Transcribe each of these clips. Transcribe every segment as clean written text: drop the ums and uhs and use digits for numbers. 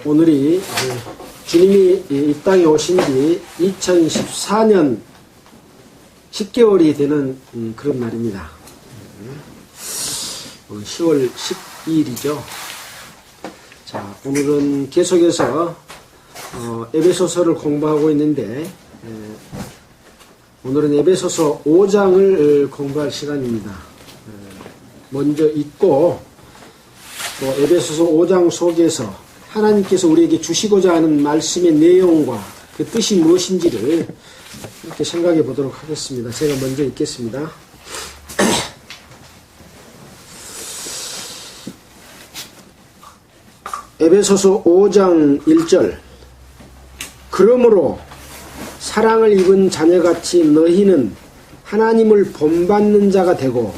오늘이 주님이 이 땅에 오신 지 2014년 10개월이 되는 그런 날입니다. 10월 12일이죠. 자, 오늘은 계속해서 에베소서를 공부하고 있는데 오늘은 에베소서 5장을 공부할 시간입니다. 먼저 읽고 또 에베소서 5장 속에서 하나님께서 우리에게 주시고자 하는 말씀의 내용과 그 뜻이 무엇인지를 이렇게 생각해 보도록 하겠습니다. 제가 먼저 읽겠습니다. 에베소서 5장 1절. 그러므로 사랑을 입은 자녀같이 너희는 하나님을 본받는 자가 되고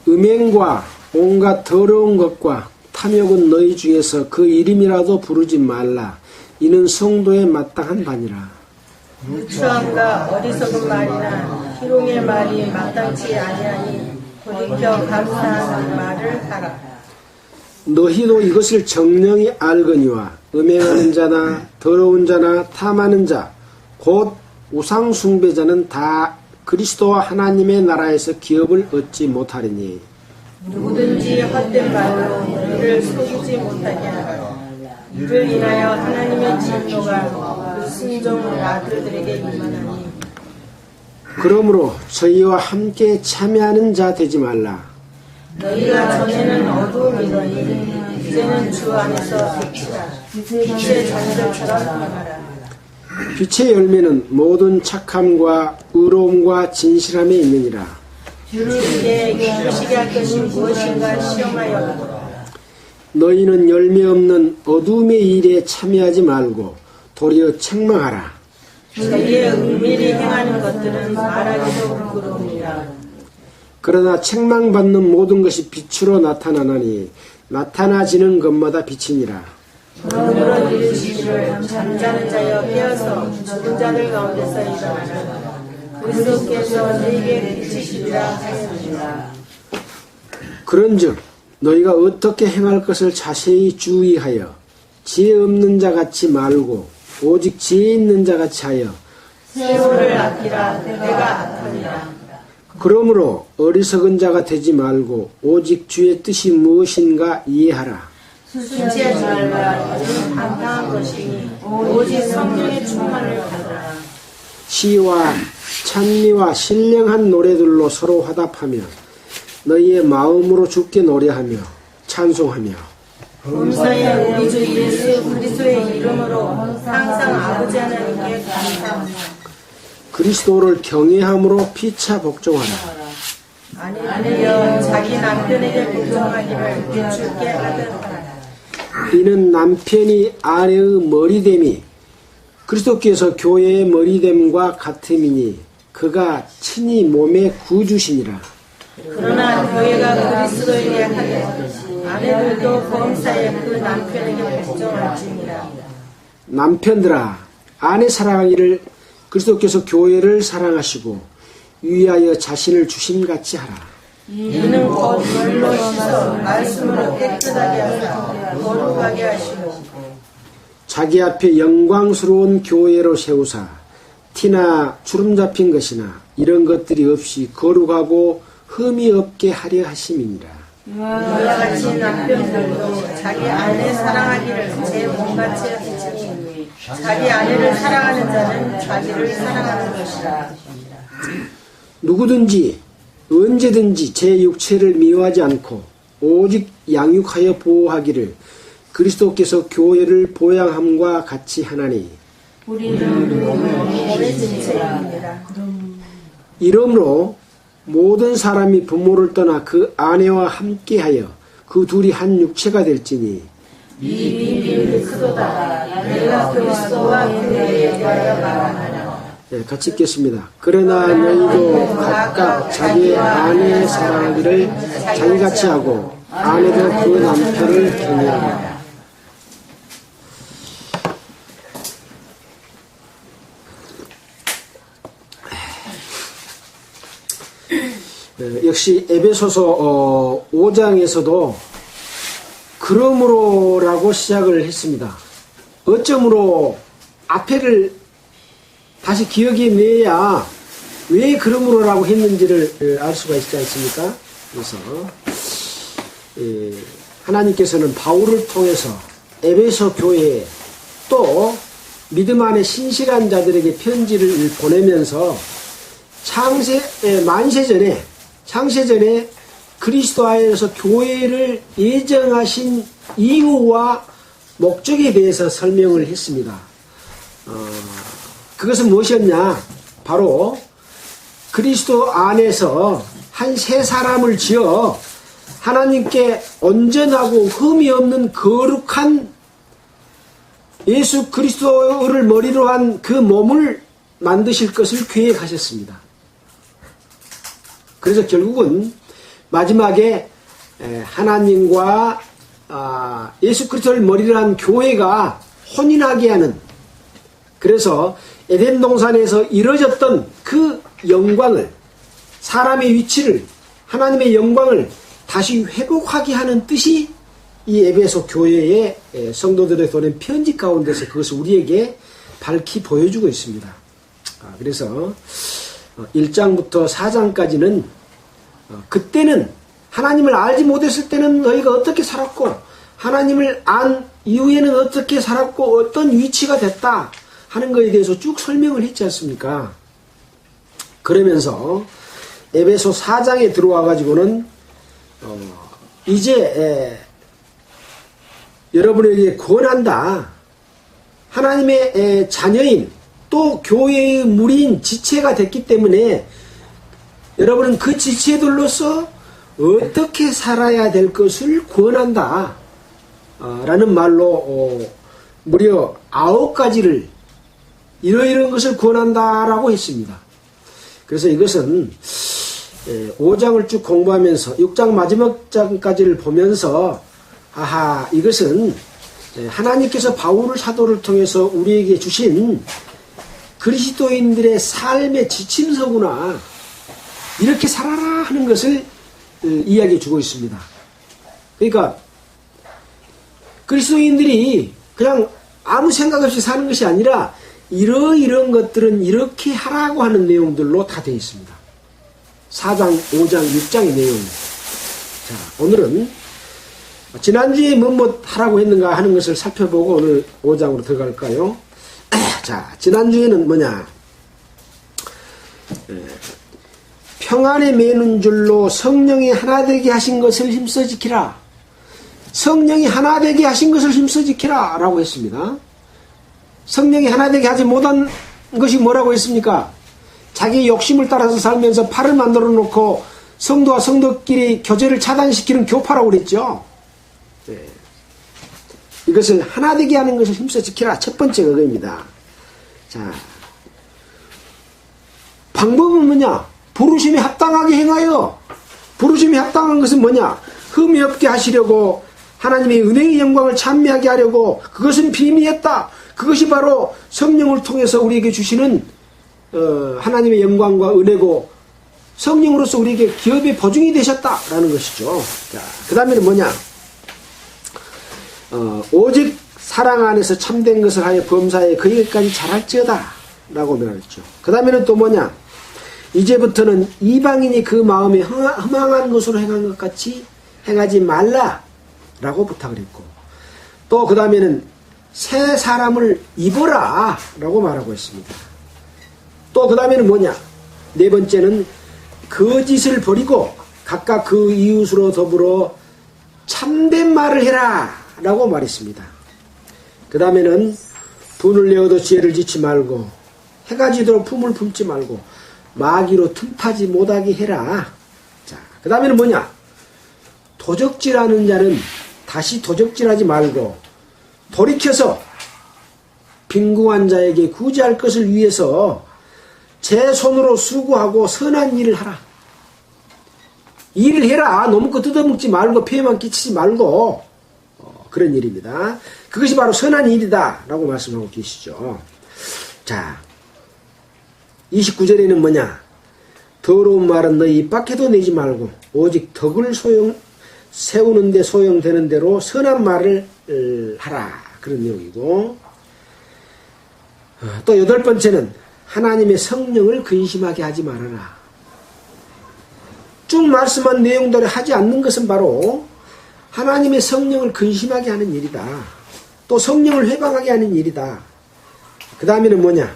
음행과 온갖 더러운 것과 탐욕은 너희 중에서 그 이름이라도 부르지 말라. 이는 성도에 마땅한 바니라. 유추함과 어리석은 말이나 희롱의 말이 마땅치 아니하니 돌이켜 감사하는 말을 하라. 너희도 이것을 정령이 알거니와 음행하는 자나 더러운 자나 탐하는 자 곧 우상 숭배자는 다 그리스도와 하나님의 나라에서 기업을 얻지 못하리니 누구든지 헛된 말로 너희를 속이지 못하게 하라. 이를 인하여 하나님의 진노가 그 순종 아들들에게 임하나니 그러므로 저희와 함께 참여하는 자 되지 말라. 너희가 전에는 어두움이더니 이제는 주 안에서 빛이라. 빛의 자녀들처럼 행하라. 빛의 열매는 모든 착함과 의로움과 진실함에 있느니라. 주를 위해 기쁘시게 할 것이 무엇인가 시험하여 보라. 너희는 열매 없는 어둠의 일에 참여하지 말고 도리어 책망하라. 저희의 은밀히 행하는 것들은 말하기도 부끄러우니라. 그러나 책망받는 모든 것이 빛으로 나타나나니 나타나지는 것마다 빛이니라. 그러므로 이르시기를 잠자는 자여 깨어서 죽은 자들 가운데서 일어나라. 그리스도께서 너희에게 빛이시리라 하였느니라. 그런즉 너희가 어떻게 행할 것을 자세히 주의하여 지혜 없는 자 같이 말고 오직 지혜 있는 자 같이 하여 세월을 아끼라. 때가 악하니라. 그러므로 어리석은 자가 되지 말고 오직 주의 뜻이 무엇인가 이해하라. 술취하지 말라. 이는 반당한 것이니 오직 성령의 충만을 받으라. 시와 찬미와 신령한 노래들로 서로 화답하며 너희의 마음으로 주께 노래하며 찬송하며 범사에 우리 주 예수 그리스도의 이름으로 항상 아버지 하나님께 감사합니다. 그리스도를 경외함으로 피차 복종하라. 아니면 자기 남편에게 복종하기를 주께 하듯하라. 이는 남편이 아내의 머리됨이 그리스도께서 교회의 머리됨과 같음이니 그가 친히 몸의 구주시니라. 그러나 교회가 그리스도에게 하되 아내들도 범사에 그 남편에게 복종할지니라. 남편들아 아내 사랑하기를 그리스도께서 교회를 사랑하시고 위하여 자신을 주심같이 하라. 이는 곧 물로 씻어 말씀으로 깨끗하게 하사 거룩하게 하시고 자기 앞에 영광스러운 교회로 세우사 티나 주름 잡힌 것이나 이런 것들이 없이 거룩하고 흠이 없게 하려 하심이니라. 이와 같이 남편들도 자기 아내 사랑하기를 제 몸같이 하시니 자기 아내를 사랑하는 자는 자기를 사랑하는 것이라. 누구든지 언제든지 제 육체를 미워하지 않고 오직 양육하여 보호하기를 그리스도께서 교회를 보양함과 같이 하나니 우리는 몸의 지체입니다. 이러므로 모든 사람이 부모를 떠나 그 아내와 함께하여 그 둘이 한 육체가 될지니 이 비밀이 크도다. 내가 그리스도와 교회에 대하여 말하노라. 네, 같이 읽겠습니다. 그러나 너희도 각각 자기의 아내 사랑하기를 자기같이 하고 아내도 그 남편을 경외하라. 역시 에베소서 5장에서도 그러므로라고 시작을 했습니다. 어쩌므로 앞에를 다시 기억에 내야 왜 그러므로라고 했는지를 알 수가 있지 않습니까? 그래서 하나님께서는 바울을 통해서 에베소 교회에 또 믿음 안에 신실한 자들에게 편지를 보내면서 창세전에 그리스도 안에서 교회를 예정하신 이유와 목적에 대해서 설명을 했습니다. 그것은 무엇이었냐? 바로 그리스도 안에서 한 세 사람을 지어 하나님께 온전하고 흠이 없는 거룩한 예수 그리스도를 머리로 한 그 몸을 만드실 것을 계획하셨습니다. 그래서 결국은 마지막에 하나님과 예수 그리스도를 머리로 한 교회가 혼인하게 하는, 그래서 에덴 동산에서 이루어졌던 그 영광을, 사람의 위치를, 하나님의 영광을 다시 회복하게 하는 뜻이 이 에베소 교회의 성도들에게 보낸 편지 가운데서 그것을 우리에게 밝히 보여주고 있습니다. 그래서 1장부터 4장까지는 그때는 하나님을 알지 못했을 때는 너희가 어떻게 살았고, 하나님을 안 이후에는 어떻게 살았고 어떤 위치가 됐다 하는 것에 대해서 쭉 설명을 했지 않습니까? 그러면서 에베소 4장에 들어와 가지고는 이제 여러분에게 권한다, 하나님의 자녀인 또 교회의 무리인 지체가 됐기 때문에 여러분은 그 지체들로서 어떻게 살아야 될 것을 권한다 라는 말로 무려 9가지를 이러이러한 것을 권한다라고 했습니다. 그래서 이것은 5장을 쭉 공부하면서 6장 마지막 장까지를 보면서 이것은 하나님께서 바울을 사도를 통해서 우리에게 주신 그리스도인들의 삶의 지침서구나, 이렇게 살아라 하는 것을 이야기해 주고 있습니다. 그러니까 그리스도인들이 그냥 아무 생각 없이 사는 것이 아니라 이런 것들은 이렇게 하라고 하는 내용들로 다 되어 있습니다. 4장, 5장, 6장의 내용입니다. 자, 오늘은 지난주에 뭐뭐 하라고 했는가 하는 것을 살펴보고 오늘 5장으로 들어갈까요? 자, 지난주에는 뭐냐? 평안에 매는 줄로 성령이 하나 되게 하신 것을 힘써 지키라. 성령이 하나 되게 하신 것을 힘써 지키라 라고 했습니다. 성령이 하나 되게 하지 못한 것이 뭐라고 했습니까? 자기 욕심을 따라서 살면서 팔을 만들어 놓고 성도와 성도끼리 교제를 차단시키는 교파라고 그랬죠. 네. 이것을 하나 되게 하는 것을 힘써 지키라. 첫 번째 그거입니다. 자, 방법은 뭐냐? 부르심에 합당하게 행하여. 부르심에 합당한 것은 뭐냐? 흠이 없게 하시려고, 하나님의 은혜의 영광을 찬미하게 하려고. 그것은 비밀이었다. 그것이 바로 성령을 통해서 우리에게 주시는 하나님의 영광과 은혜고, 성령으로서 우리에게 기업의 보증이 되셨다라는 것이죠. 자, 그 다음에는 뭐냐? 오직 사랑 안에서 참된 것을 하여 범사에 그에게까지 잘할지어다 라고 말했죠. 그 다음에는 또 뭐냐? 이제부터는 이방인이 그 마음에 허망한 것으로 행한 것 같이 행하지 말라 라고 부탁을 했고, 또 그 다음에는 새 사람을 입어라 라고 말하고 있습니다. 또 그 다음에는 뭐냐? 네 번째는 거짓을 버리고 각각 그 이웃으로 더불어 참된 말을 해라 라고 말했습니다. 그 다음에는 분을 내어도 지혜를 짓지 말고 해가 지도록 품을 품지 말고 마귀로 틈타지 못하게 해라. 자, 그 다음에는 뭐냐? 도적질하는 자는 다시 도적질하지 말고 돌이켜서 빈궁한 자에게 구제할 것을 위해서 제 손으로 수고하고 선한 일을 하라. 일을 해라. 너무 거 뜯어먹지 말고 피해만 끼치지 말고 그런 일입니다. 그것이 바로 선한 일이다 라고 말씀하고 계시죠. 자, 29절에는 뭐냐? 더러운 말은 너희 입 밖에도 내지 말고 오직 덕을 세우는데 소용되는 대로 선한 말을 하라. 그런 내용이고, 또 8번째는 하나님의 성령을 근심하게 하지 말아라. 쭉 말씀한 내용대로 하지 않는 것은 바로 하나님의 성령을 근심하게 하는 일이다. 또 성령을 회방하게 하는 일이다. 그 다음에는 뭐냐?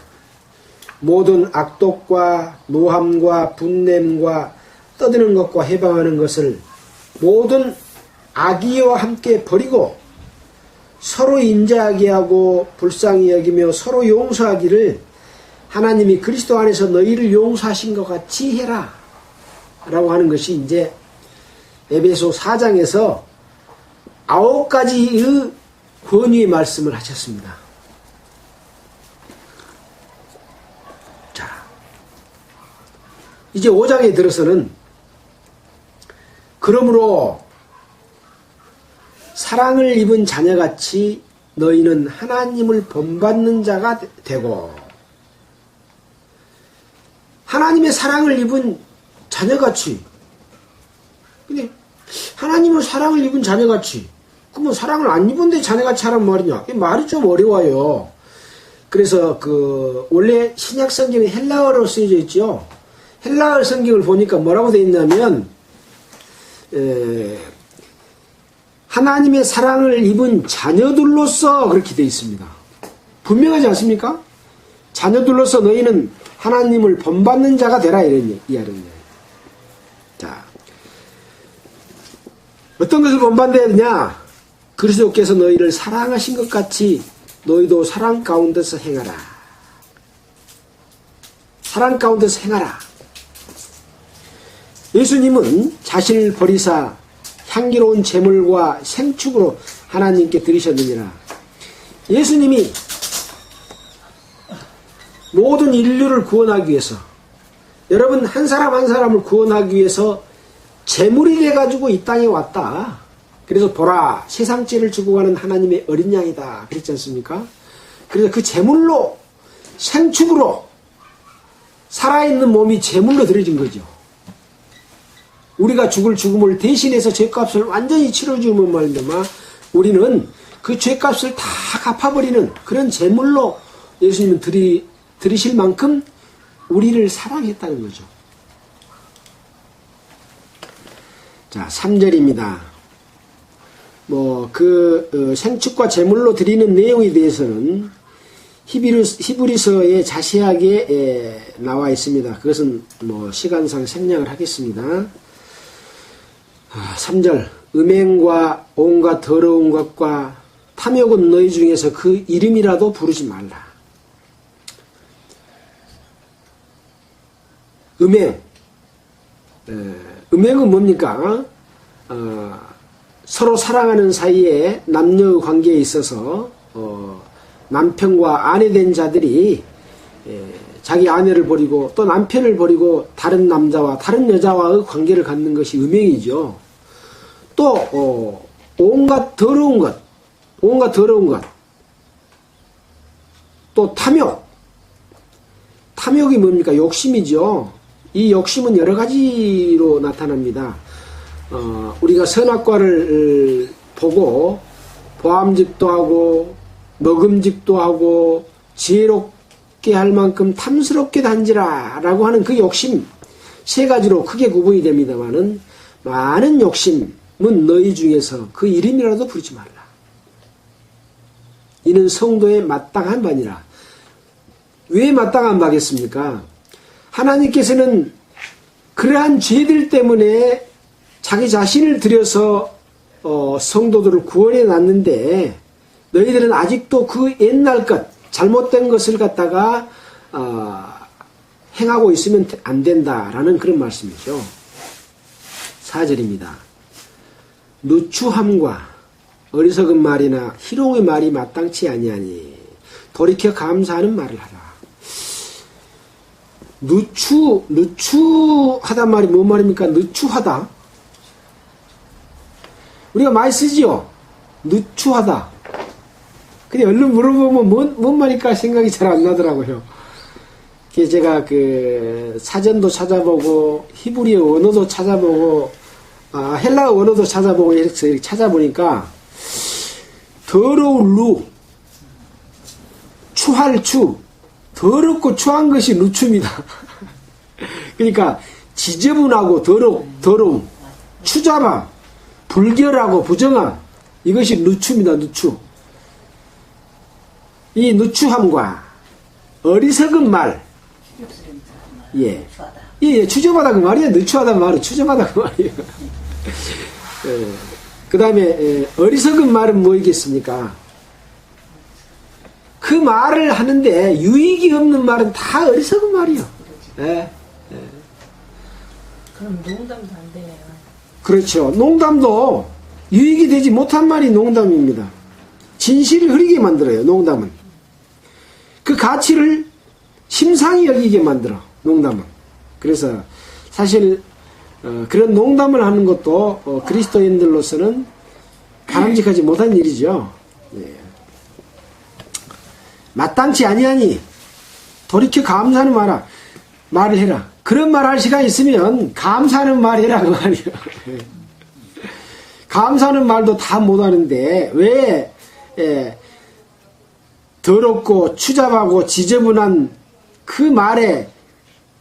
모든 악독과 노함과 분냄과 떠드는 것과 해방하는 것을 모든 악의와 함께 버리고 서로 인자하게 하고 불쌍히 여기며 서로 용서하기를 하나님이 그리스도 안에서 너희를 용서하신 것 같이 해라 라고 하는 것이 이제 에베소 4장에서 9가지의 권위의 말씀을 하셨습니다. 자, 이제 5장에 들어서는 그러므로 사랑을 입은 자녀같이 너희는 하나님을 본받는 자가 되고, 하나님의 사랑을 입은 자녀같이, 근데 하나님을 사랑을 입은 자녀같이, 그러면 사랑을 안 입은데 자녀같이 하란 말이냐? 이 말이 좀 어려워요. 그래서 원래 신약 성경에 헬라어로 쓰여져 있죠. 헬라어 성경을 보니까 뭐라고 되어 있냐면, 하나님의 사랑을 입은 자녀들로서 그렇게 되어 있습니다. 분명하지 않습니까? 자녀들로서 너희는 하나님을 본받는 자가 되라 이런 이야기입니다. 자, 어떤 것을 본받아야 되냐? 그리스도께서 너희를 사랑하신 것 같이 너희도 사랑 가운데서 행하라. 사랑 가운데서 행하라. 예수님은 자신을 버리사 향기로운 제물과 생축으로 하나님께 드리셨느니라. 예수님이 모든 인류를 구원하기 위해서, 여러분 한 사람 한 사람을 구원하기 위해서 제물이 돼가지고 이 땅에 왔다. 그래서 보라, 세상 죄를 지고 가는 하나님의 어린 양이다 그랬지 않습니까? 그래서 그 제물로, 생축으로 살아있는 몸이 제물로 드려진 거죠. 우리가 죽을 죽음을 대신해서 죄값을 완전히 치러주면 말미암아 우리는 그 죄값을 다 갚아버리는 그런 제물로 예수님은 드리실 만큼 우리를 사랑했다는 거죠. 자, 3절입니다. 생축과 제물로 드리는 내용에 대해서는 히브리서에 자세하게 나와 있습니다. 그것은 시간상 생략을 하겠습니다. 3절, 음행과 온갖 더러운 것과 탐욕은 너희 중에서 그 이름이라도 부르지 말라. 음행은 뭡니까? 서로 사랑하는 사이에 남녀 관계에 있어서 남편과 아내 된 자들이 자기 아내를 버리고 또 남편을 버리고 다른 남자와 다른 여자와의 관계를 갖는 것이 음행이죠. 또 온갖 더러운 것, 또 탐욕이 뭡니까? 욕심이죠. 이 욕심은 여러 가지로 나타납니다. 우리가 선악과를 보고 보암직도 하고 먹음직도 하고 지혜롭게 할 만큼 탐스럽게 단지라 라고 하는 그 욕심 3가지로 크게 구분이 됩니다마는, 많은 욕심은 너희 중에서 그 이름이라도 부르지 말라. 이는 성도의 마땅한 바니라. 왜 마땅한 바겠습니까? 하나님께서는 그러한 죄들 때문에 자기 자신을 들여서 성도들을 구원해 놨는데, 너희들은 아직도 그 옛날 것, 잘못된 것을 갖다가 행하고 있으면 안 된다라는 그런 말씀이죠. 4절입니다. 누추함과 어리석은 말이나 희롱의 말이 마땅치 아니하니 돌이켜 감사하는 말을 하라. 누추하단 말이 뭔 말입니까? 누추하다. 우리가 많이 쓰지요? 누추하다. 근데 얼른 물어보면 뭔 말일까 생각이 잘 안 나더라고요. 그래서 제가 그 사전도 찾아보고 히브리어 언어도 찾아보고 헬라어 언어도 찾아보고 이렇게 찾아보니까 더러울 루, 추할 추, 더럽고 추한 것이 누추입니다. 그러니까 지저분하고 더러움, 추잡함, 불결하고 부정함, 이것이 누추입니다. 누추. 이 누추함과 어리석은 말, 예, 추접하다 그 말이에요. 누추하다 그 말은 추접하다 그 말이에요. 그 다음에 어리석은 말은 뭐이겠습니까? 그 말을 하는데 유익이 없는 말은 다 어리석은 말이요. 예. 그럼 농담도 안 되네요. 그렇죠. 농담도 유익이 되지 못한 말이 농담입니다. 진실을 흐리게 만들어요. 농담은. 그 가치를 심상히 여기게 만들어. 농담은. 그래서 사실 그런 농담을 하는 것도 그리스도인들로서는 바람직하지 못한 일이죠. 예. 마땅치 아니하니 돌이켜 감사하는 말을 해라. 그런 말 할 시간 있으면 감사하는 말 해라 그 말이에요. 감사하는 말도 다 못하는데 왜 더럽고 추잡하고 지저분한 그 말에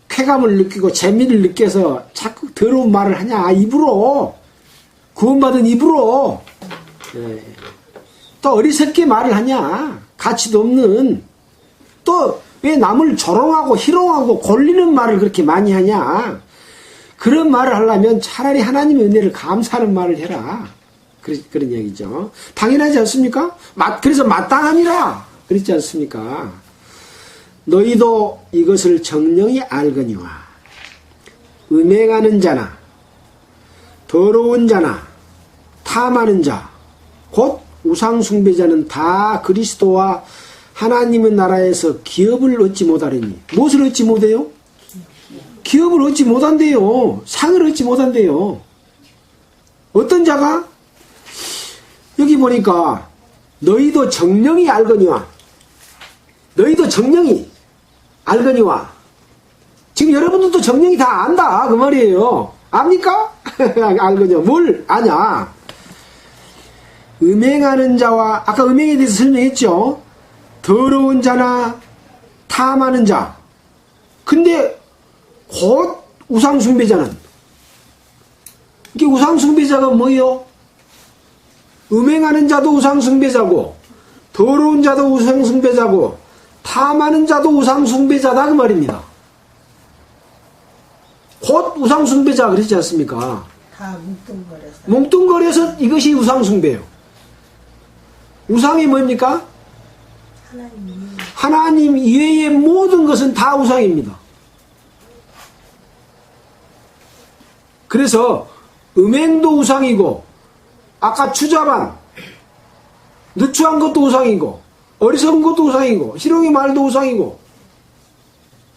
쾌감을 느끼고 재미를 느껴서 자꾸 더러운 말을 하냐. 입으로 구원받은 입으로 또 어리석게 말을 하냐. 가치도 없는 또 왜 남을 조롱하고 희롱하고 골리는 말을 그렇게 많이 하냐. 그런 말을 하려면 차라리 하나님의 은혜를 감사하는 말을 해라. 그런 얘기죠. 당연하지 않습니까? 그래서 마땅하니라 그랬지 않습니까? 너희도 이것을 정령이 알거니와 음행하는 자나 더러운 자나 탐하는 자 곧 우상숭배자는 다 그리스도와 하나님의 나라에서 기업을 얻지 못하리니. 무엇을 얻지 못해요? 기업을 얻지 못한대요. 상을 얻지 못한대요. 어떤 자가? 여기 보니까 너희도 정령이 알거니와 너희도 정령이 알거니와 지금 여러분들도 정령이 다 안다 그 말이에요. 압니까? 알거니와 뭘 아냐? 음행하는 자와 아까 음행에 대해서 설명했죠. 더러운 자나 탐하는 자. 근데 곧 우상숭배자는 이게 우상숭배자가 뭐예요? 음행하는 자도 우상숭배자고 더러운 자도 우상숭배자고 탐하는 자도 우상숭배자다 그 말입니다. 곧 우상숭배자 그러지 않습니까? 다 뭉뚱거려서. 뭉뚱거려서 이것이 우상숭배예요. 우상이 뭡니까? 하나님 이외의 모든 것은 다 우상입니다. 그래서 음행도 우상이고 아까 추잡한 누추한 것도 우상이고 어리석은 것도 우상이고 희롱의 말도 우상이고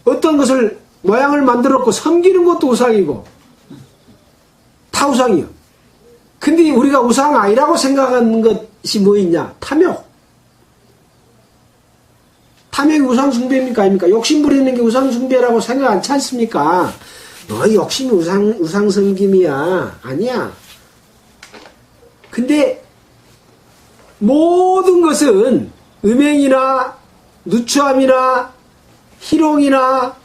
어떤 것을 모양을 만들었고 섬기는 것도 우상이고 다 우상이요. 근데 우리가 우상 아니라고 생각하는 것이 뭐 있냐? 탐욕. 탐욕이 우상숭배입니까? 아닙니까? 욕심 부리는 게 우상숭배라고 생각 않지 않습니까? 너 욕심이 우상섬김이야. 아니야. 근데 모든 것은 음행이나 누추함이나 희롱이나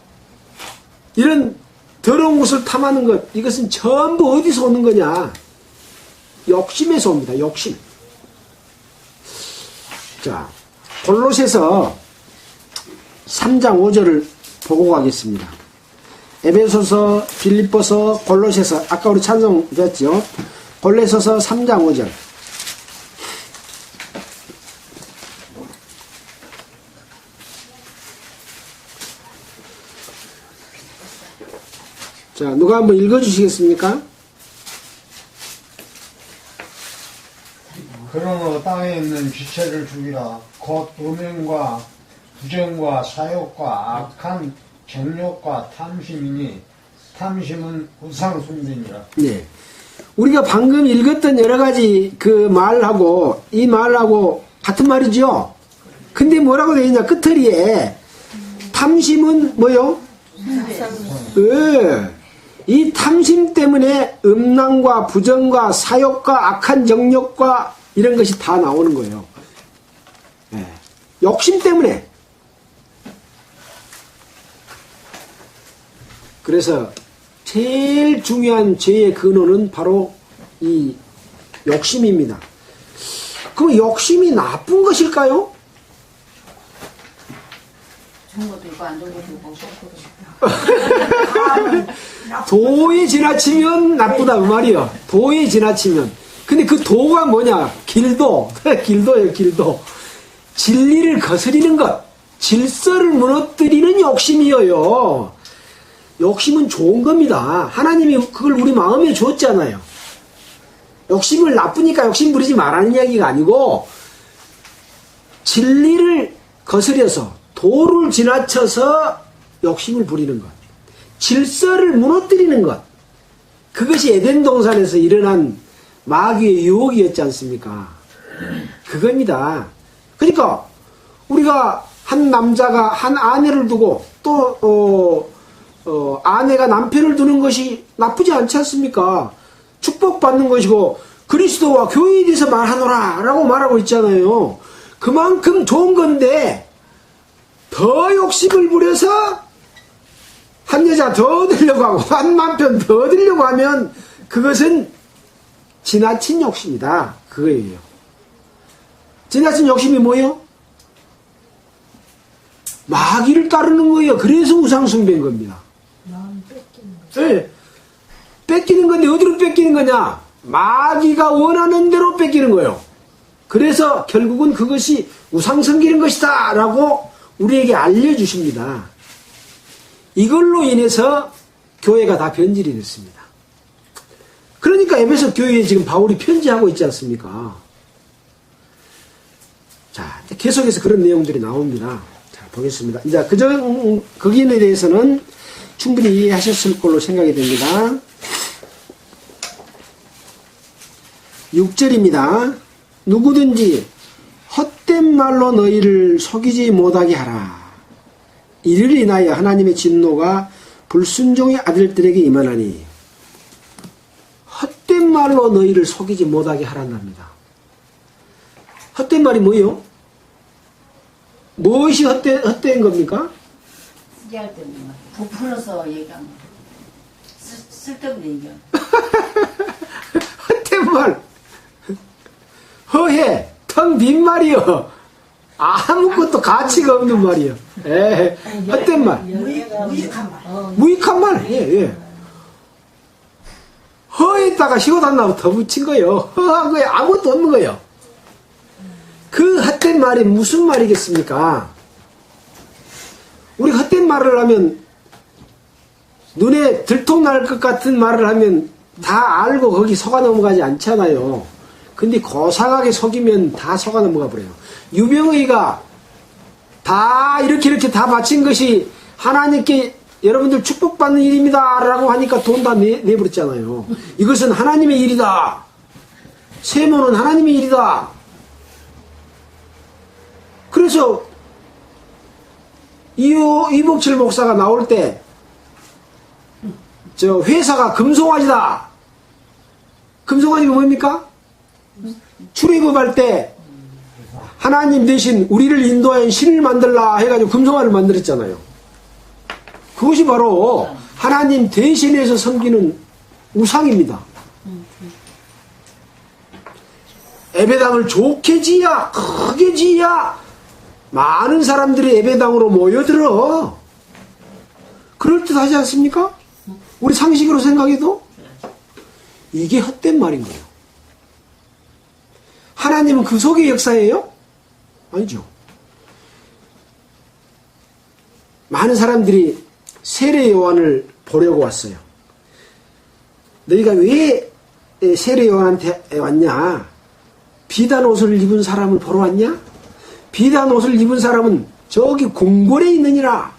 이런 더러운 것을 탐하는 것, 이것은 전부 어디서 오는 거냐? 욕심에서 옵니다. 욕심. 자, 골로새서 3장 5절을 보고 가겠습니다. 에베소서, 빌립보서, 골로새서, 아까 우리 찬송 됐죠? 골로새서 3장 5절. 자, 누가 한번 읽어주시겠습니까? 그러므로 땅에 있는 지체를 죽이라. 곧 음행과 부정과 사욕과 악한 정욕과 탐심이니 탐심은 우상 숭배니라. 네. 우리가 방금 읽었던 여러 가지 그 말하고 이 말하고 같은 말이죠. 근데 뭐라고 되어 있냐? 끝허리에 탐심은 뭐요? 이 탐심 때문에 음란과 부정과 사욕과 악한 정욕과 이런 것이 다 나오는 거예요. 네. 욕심 때문에. 그래서 제일 중요한 죄의 근원은 바로 이 욕심입니다. 그럼 욕심이 나쁜 것일까요? 좋은 것도 있고 안 좋은 것도 있고 도에 지나치면 나쁘다 그 말이요. 도에 지나치면. 근데 그 도가 뭐냐? 길도. 길도예요, 길도. 진리를 거스리는 것. 질서를 무너뜨리는 욕심이에요. 욕심은 좋은 겁니다. 하나님이 그걸 우리 마음에 줬잖아요. 욕심을 나쁘니까 욕심 부리지 말라는 이야기가 아니고 진리를 거스려서 도를 지나쳐서 욕심을 부리는 것. 질서를 무너뜨리는 것. 그것이 에덴 동산에서 일어난 마귀의 유혹이었지 않습니까? 그겁니다. 그러니까 우리가 한 남자가 한 아내를 두고 또 아내가 남편을 두는 것이 나쁘지 않지 않습니까? 축복받는 것이고 그리스도와 교회에 대해서 말하노라 라고 말하고 있잖아요. 그만큼 좋은 건데 더 욕심을 부려서 한 여자 더 얻으려고 하고 한 남편 더 얻으려고 하면 그것은 지나친 욕심이다. 그거예요. 지나친 욕심이 뭐예요? 마귀를 따르는 거예요. 그래서 우상숭배인 겁니다. 네. 뺏기는 건데 어디로 뺏기는 거냐? 마귀가 원하는 대로 뺏기는 거예요. 그래서 결국은 그것이 우상 섬기는 것이다 라고 우리에게 알려주십니다. 이걸로 인해서 교회가 다 변질이 됐습니다. 그러니까 에베소 교회에 지금 바울이 편지하고 있지 않습니까? 자, 계속해서 그런 내용들이 나옵니다. 자, 보겠습니다. 이제 거기에 대해서는 충분히 이해하셨을 걸로 생각이 됩니다. 6절입니다. 누구든지 헛된 말로 너희를 속이지 못하게 하라. 이를 인하여 하나님의 진노가 불순종의 아들들에게 임하나니 헛된 말로 너희를 속이지 못하게 하란답니다. 헛된 말이 뭐예요? 무엇이 헛된 겁니까? 얘기할 때는 부풀어서 얘기하는 거. 쓸데없는 얘기야. 헛된 말. 허해. 텅 빈 말이요. 아무것도 가치가 없는 말이요. 헛된 말. 무익한 말. 무익한 말. 예. 허에다가 시고단나무 더 붙인 거예요. 허한 거에 아무것도 없는 거예요. 그 헛된 말이 무슨 말이겠습니까? 우리 헛된 말을 하면 눈에 들통날 것 같은 말을 하면 다 알고 거기 속아 넘어가지 않잖아요. 근데 고상하게 속이면 다 속아 넘어가 버려요. 유병의가 다 이렇게 다 바친 것이 하나님께 여러분들 축복받는 일입니다 라고 하니까 돈 다 내버렸잖아요. 이것은 하나님의 일이다. 세모는 하나님의 일이다. 그래서 이복철 목사가 나올 때 저 회사가 금송아지다. 금송아지가 뭡니까? 출애굽할 때 하나님 대신 우리를 인도하여 신을 만들라 해가지고 금송아지를 만들었잖아요. 그것이 바로 하나님 대신해서 섬기는 우상입니다. 예배당을 좋게 지어야, 크게 지어야 많은 사람들이 예배당으로 모여들어. 그럴듯하지 않습니까? 우리 상식으로 생각해도 이게 헛된 말인 거예요. 하나님은 그 속의 역사예요? 아니죠. 많은 사람들이 세례 요한을 보려고 왔어요. 너희가 왜 세례 요한한테 왔냐? 비단 옷을 입은 사람을 보러 왔냐? 비단 옷을 입은 사람은 저기 궁궐에 있느니라.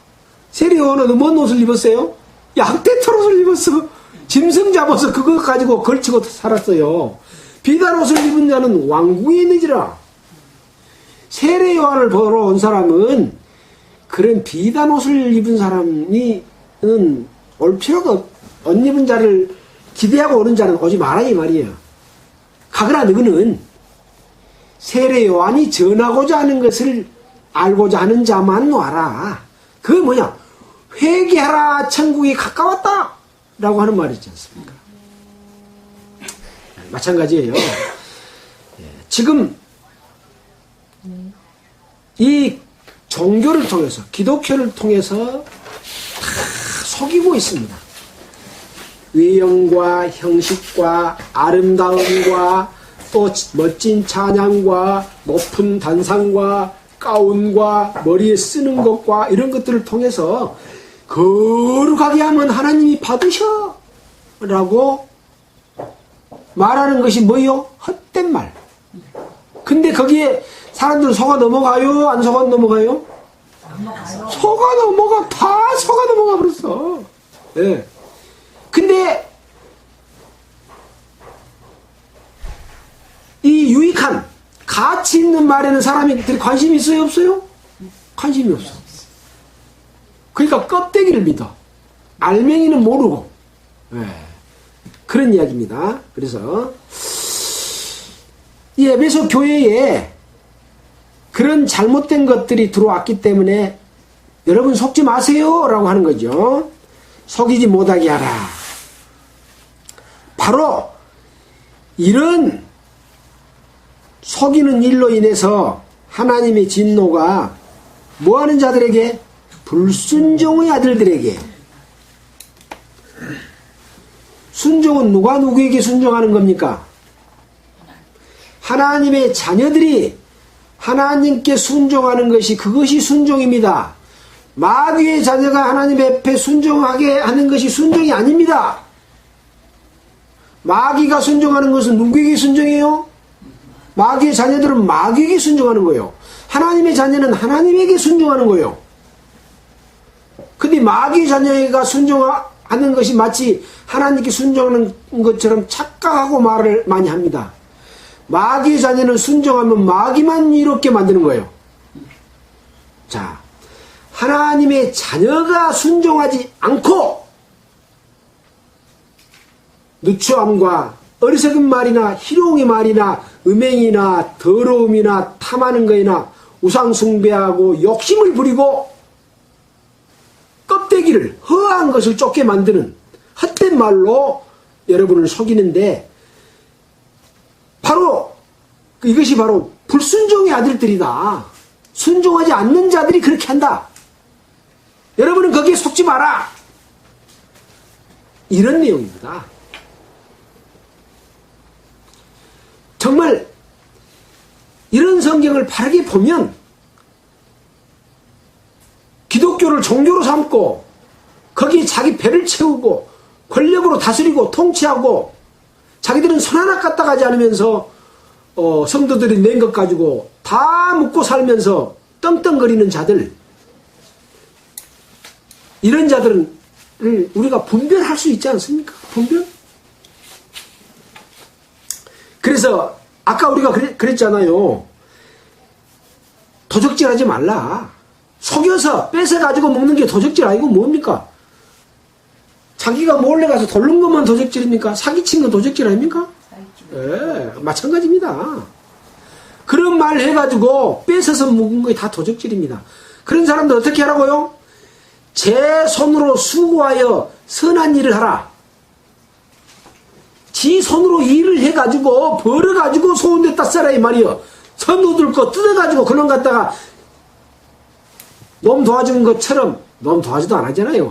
세례요한은 뭔 옷을 입었어요? 양떼털 옷을 입었어. 짐승 잡아서 그거 가지고 걸치고 살았어요. 비단 옷을 입은 자는 왕궁에 있느니라. 세례요한을 보러 온 사람은 그런 비단 옷을 입은 사람이 올 필요가 옷 입은 자를 기대하고 오는 자는 오지 마라 이 말이에요. 가그나 너는 세례요한이 전하고자 하는 것을 알고자 하는 자만 와라. 그게 뭐냐? 회개하라, 천국이 가까웠다 라고 하는 말이지 않습니까? 마찬가지예요. 지금 이 종교를 통해서, 기독교를 통해서 다 속이고 있습니다. 외형과 형식과 아름다움과 또 멋진 찬양과 높은 단상과 가운과 머리에 쓰는 것과 이런 것들을 통해서 거룩하게 하면 하나님이 받으셔 라고 말하는 것이 뭐요? 헛된 말. 근데 거기에 사람들은 속아 넘어가요? 안 속아 넘어가요? 속아 넘어가. 다 속아 넘어가 버렸어. 예. 근데 이 유익한 가치 있는 말에는 사람들이 관심이 있어요? 없어요? 관심이 없어. 그러니까 껍데기를 믿어. 알맹이는 모르고. 예. 그런 이야기입니다. 그래서 이 에베소 교회에 그런 잘못된 것들이 들어왔기 때문에 여러분 속지 마세요 라고 하는 거죠. 속이지 못하게 하라. 바로 이런 속이는 일로 인해서 하나님의 진노가 뭐하는 자들에게? 불순종의 아들들에게. 순종은 누가 누구에게 순종하는 겁니까? 하나님의 자녀들이 하나님께 순종하는 것이 그것이 순종입니다. 마귀의 자녀가 하나님 앞에 순종하게 하는 것이 순종이 아닙니다. 마귀가 순종하는 것은 누구에게 순종해요? 마귀의 자녀들은 마귀에게 순종하는 거예요. 하나님의 자녀는 하나님에게 순종하는 거예요. 근데 마귀의 자녀가 순종하는 것이 마치 하나님께 순종하는 것처럼 착각하고 말을 많이 합니다. 마귀의 자녀는 순종하면 마귀만 이롭게 만드는 거예요. 자, 하나님의 자녀가 순종하지 않고 누추함과 어리석은 말이나 희롱의 말이나 음행이나 더러움이나 탐하는 거이나 우상숭배하고 욕심을 부리고 껍데기를 허한 것을 쫓게 만드는 헛된 말로 여러분을 속이는데 바로 이것이 바로 불순종의 아들들이다. 순종하지 않는 자들이 그렇게 한다. 여러분은 거기에 속지 마라. 이런 내용입니다. 정말 이런 성경을 바르게 보면 기독교를 종교로 삼고 거기에 자기 배를 채우고 권력으로 다스리고 통치하고 자기들은 손 하나 까딱하지 않으면서 성도들이 낸 것 가지고 다 묻고 살면서 떵떵거리는 자들, 이런 자들을 우리가 분별할 수 있지 않습니까? 분별? 그래서 아까 우리가 그랬잖아요. 도적질하지 말라. 속여서 뺏어가지고 먹는 게 도적질 아니고 뭡니까? 자기가 몰래 가서 돌른 것만 도적질입니까? 사기친 건 도적질 아닙니까? 예, 마찬가지입니다. 그런 말 해가지고 뺏어서 먹은 게 다 도적질입니다. 그런 사람들 어떻게 하라고요? 제 손으로 수고하여 선한 일을 하라. 지 손으로 일을 해가지고 벌어가지고 소원됐다 써라 이 말이요. 선 얻을 거 뜯어가지고 그놈 갖다가 놈 도와준 것처럼, 놈 도와주도 안 하잖아요.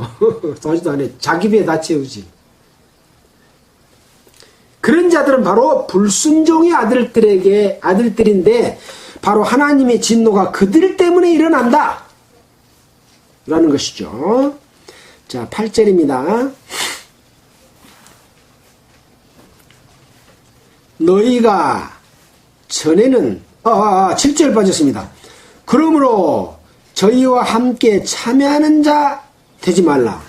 도와주도 안 해. 자기 배에 다 채우지. 그런 자들은 바로 불순종의 아들들인데 바로 하나님의 진노가 그들 때문에 일어난다 라는 것이죠. 자, 8절입니다. 너희가 전에는 7절 빠졌습니다. 그러므로 저희와 함께 참여하는 자 되지 말라.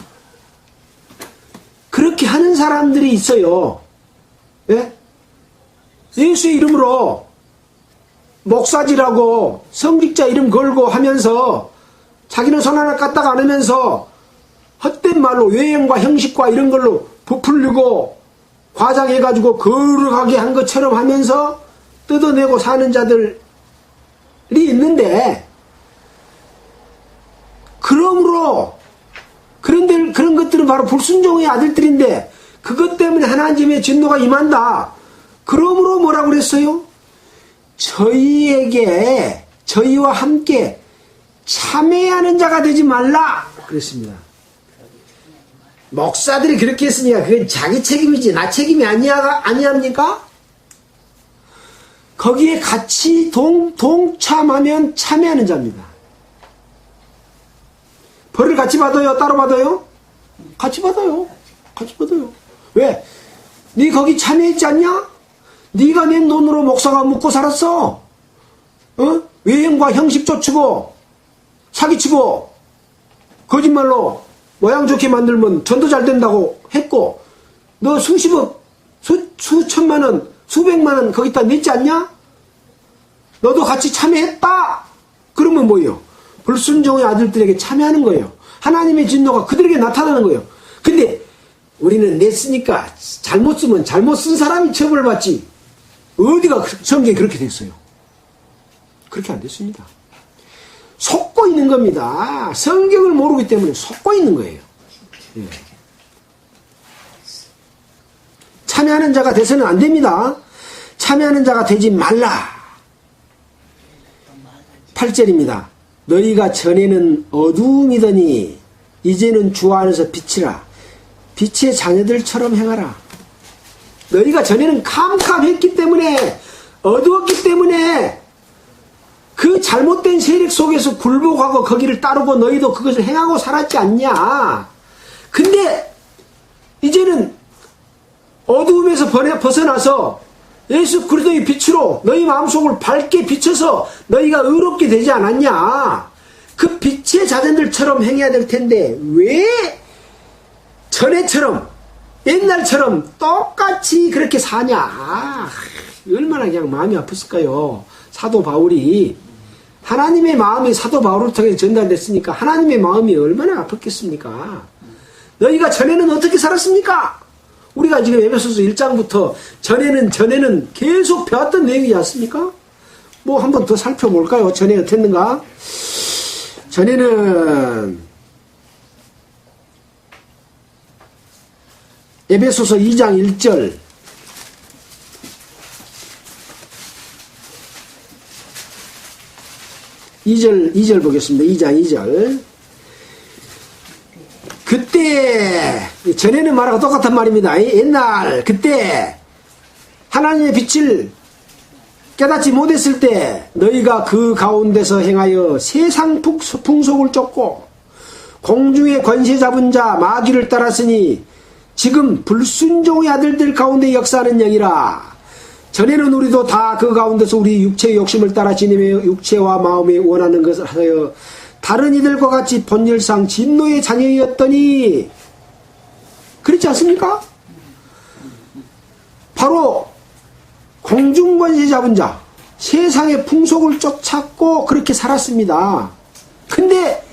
그렇게 하는 사람들이 있어요. 예? 예수의 이름으로 목사지라고 성직자 이름 걸고 하면서 자기는 손 하나 까딱 안 하면서 헛된 말로 외형과 형식과 이런 걸로 부풀리고 과장해가지고 거룩하게 한 것처럼 하면서 뜯어내고 사는 자들이 있는데, 그러므로 그런 것들은 바로 불순종의 아들들인데 그것 때문에 하나님의 진노가 임한다. 그러므로 뭐라고 그랬어요? 저희와 함께 참회하는 자가 되지 말라 그랬습니다. 목사들이 그렇게 했으니까 그건 자기 책임이지 나 책임이 아니합니까? 거기에 같이 동참하면 참회하는 자입니다. 벌을 같이 받아요? 따로 받아요? 같이 받아요. 같이 받아요. 왜? 네 거기 참여했지 않냐? 네가 낸 돈으로 목사가 묵고 살았어. 어? 외형과 형식 쫓고 사기치고 거짓말로 모양 좋게 만들면 전도 잘 된다고 했고, 너 수십억, 수천만 원, 수백만 원 거기다 냈지 않냐? 너도 같이 참여했다. 그러면 뭐예요? 불순종의 아들들에게 참여하는 거예요. 하나님의 진노가 그들에게 나타나는 거예요. 근데 우리는 냈으니까 잘못 쓰면 잘못 쓴 사람이 처벌받지. 어디가 성경에 그렇게 됐어요? 그렇게 안 됐습니다. 속고 있는 겁니다. 성경을 모르기 때문에 속고 있는 거예요. 예. 참여하는 자가 돼서는 안 됩니다. 참여하는 자가 되지 말라. 8절입니다. 너희가 전에는 어두움이더니 이제는 주 안에서 빛이라. 빛의 자녀들처럼 행하라. 너희가 전에는 캄캄했기 때문에, 어두웠기 때문에 그 잘못된 세력 속에서 굴복하고 거기를 따르고 너희도 그것을 행하고 살았지 않냐. 근데 이제는 어두움에서 벗어나서 예수 그리스도의 빛으로 너희 마음속을 밝게 비춰서 너희가 의롭게 되지 않았냐. 그 빛의 자녀들처럼 행해야 될 텐데 왜 전에처럼 옛날처럼 똑같이 그렇게 사냐. 얼마나 그냥 마음이 아팠을까요. 사도 바울이, 하나님의 마음이 사도 바울을 통해 전달됐으니까 하나님의 마음이 얼마나 아팠겠습니까. 너희가 전에는 어떻게 살았습니까? 우리가 지금 에베소서 1장부터 전에는 계속 배웠던 내용이지 않습니까? 뭐 한번 더 살펴볼까요? 전에 어땠는가? 전에는 에베소서 2장 1절, 이 절 보겠습니다. 2장 2절. 그때, 전에는 말하고 똑같은 말입니다. 옛날, 그때, 하나님의 빛을 깨닫지 못했을 때, 너희가 그 가운데서 행하여 세상 풍속을 쫓고, 공중의 권세 잡은 자, 마귀를 따랐으니, 지금 불순종의 아들들 가운데 역사하는 영이라. 전에는 우리도 다 그 가운데서 우리 육체의 욕심을 따라 지내며 육체와 마음에 원하는 것을 하여 다른 이들과 같이 본질상 진노의 자녀였더니, 그렇지 않습니까? 바로 공중권세 잡은 자, 세상의 풍속을 쫓았고 그렇게 살았습니다. 근데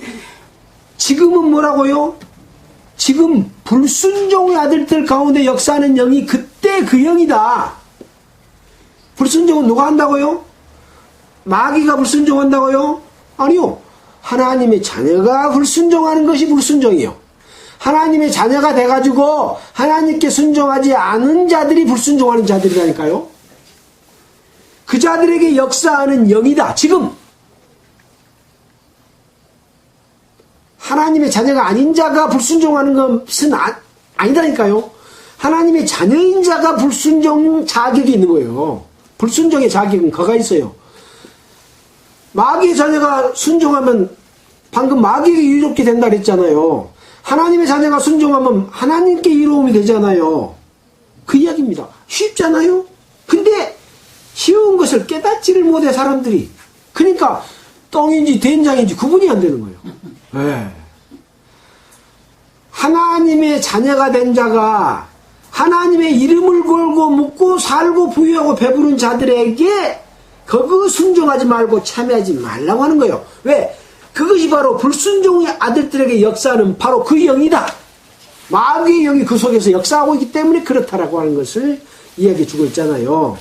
지금은 뭐라고요? 지금 불순종의 아들들 가운데 역사하는 영이 그때 그 영이다. 불순종은 누가 한다고요? 마귀가 불순종한다고요? 아니요. 하나님의 자녀가 불순종하는 것이 불순종이요. 하나님의 자녀가 돼가지고 하나님께 순종하지 않은 자들이 불순종하는 자들이라니까요. 그 자들에게 역사하는 영이다. 지금 하나님의 자녀가 아닌 자가 불순종하는 것은 아니다니까요. 하나님의 자녀인 자가 불순종 자격이 있는 거예요. 불순종의 자격은 그가 있어요. 마귀의 자녀가 순종하면 방금 마귀에게 이롭게 된다 그랬잖아요. 하나님의 자녀가 순종하면 하나님께 이로움이 되잖아요. 그 이야기입니다. 쉽잖아요. 근데 쉬운 것을 깨닫지를 못해 사람들이. 그러니까 똥인지 된장인지 구분이 안 되는 거예요. 네. 하나님의 자녀가 된 자가 하나님의 이름을 걸고 묻고 살고 부유하고 배부른 자들에게 그거 순종하지 말고 참여하지 말라고 하는 거예요. 왜? 그것이 바로 불순종의 아들들에게 역사하는 바로 그 영이다. 마귀의 영이 그 속에서 역사하고 있기 때문에 그렇다라고 하는 것을 이야기해 주고 있잖아요.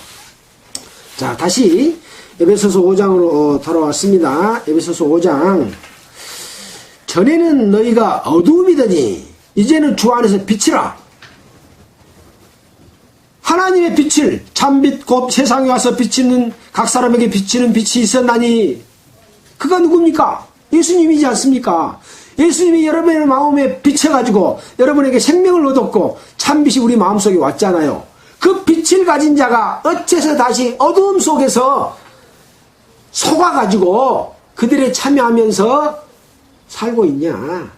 자, 다시 에베소서 5장으로 돌아왔습니다. 에베소서 5장. 전에는 너희가 어두움이더니 이제는 주 안에서 빛이라. 하나님의 빛을 참빛 곧 세상에 와서 비치는 각 사람에게 비치는 빛이 있었나니 그가 누굽니까? 예수님이지 않습니까? 예수님이 여러분의 마음에 비춰가지고 여러분에게 생명을 얻었고 참빛이 우리 마음속에 왔잖아요. 그 빛을 가진 자가 어째서 다시 어두움 속에서 속아가지고 그들에 참여하면서 살고 있냐?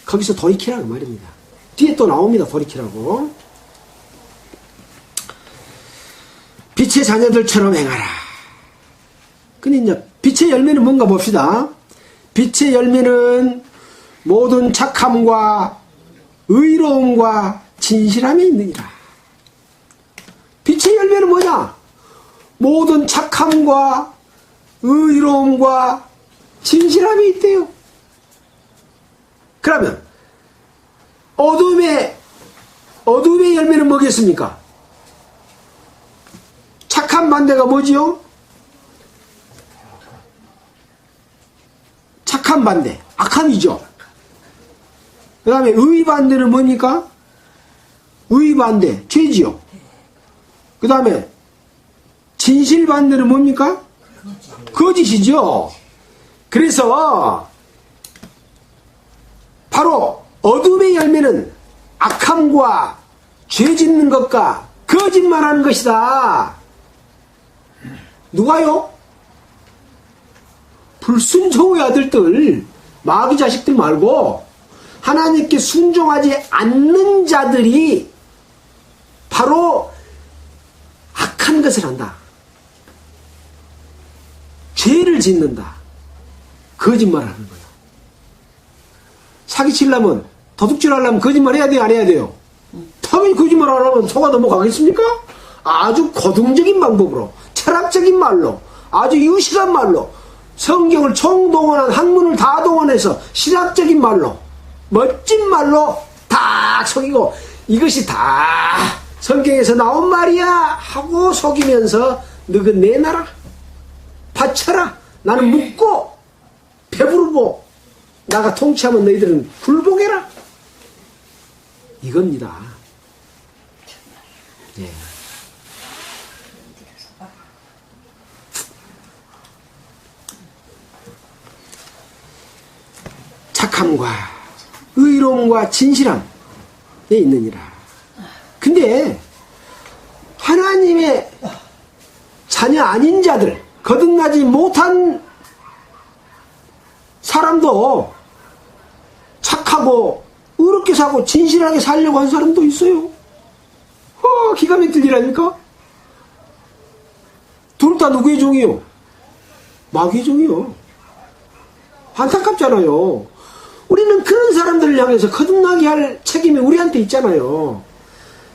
거기서 돌이키라고 말입니다. 뒤에 또 나옵니다. 돌이키라고. 빛의 자녀들처럼 행하라. 근데 이제 빛의 열매는 뭔가 봅시다. 빛의 열매는 모든 착함과 의로움과 진실함이 있느니라. 빛의 열매는 뭐냐? 모든 착함과 의로움과 진실함이 있대요. 그러면 어둠의 열매는 뭐겠습니까? 착한 반대가 뭐지요? 착한 반대, 악함이죠. 그 다음에 의 반대는 뭡니까? 의 반대, 죄지요. 그 다음에 진실 반대는 뭡니까? 거짓이죠. 그래서 바로 어둠의 열매는 악함과 죄 짓는 것과 거짓말하는 것이다. 누가요? 불순종의 아들들, 마귀 자식들 말고 하나님께 순종하지 않는 자들이 바로 악한 것을 한다. 죄를 짓는다. 거짓말하는 거예요. 사기치려면, 도둑질 하려면 거짓말 해야 돼요? 안 해야 돼요? 당연히 거짓말 안 하면 속아 넘어가겠습니까? 아주 고등적인 방법으로, 철학적인 말로, 아주 유식한 말로, 성경을 총동원한 학문을 다 동원해서 신학적인 말로, 멋진 말로 다 속이고, 이것이 다 성경에서 나온 말이야 하고 속이면서 너는 내놔라, 바쳐라, 나는 묻고 배부르고 나가 통치하면 너희들은 굴복해라, 이겁니다. 예. 착함과 의로움과 진실함에 있느니라. 근데 하나님의 자녀 아닌 자들, 거듭나지 못한 사람도 착하고 의롭게 사고 진실하게 살려고 한 사람도 있어요. 기가 막힐 일 아닙니까? 둘 다 누구의 종이요? 마귀의 종이요. 안타깝잖아요. 우리는 그런 사람들을 향해서 거듭나게 할 책임이 우리한테 있잖아요.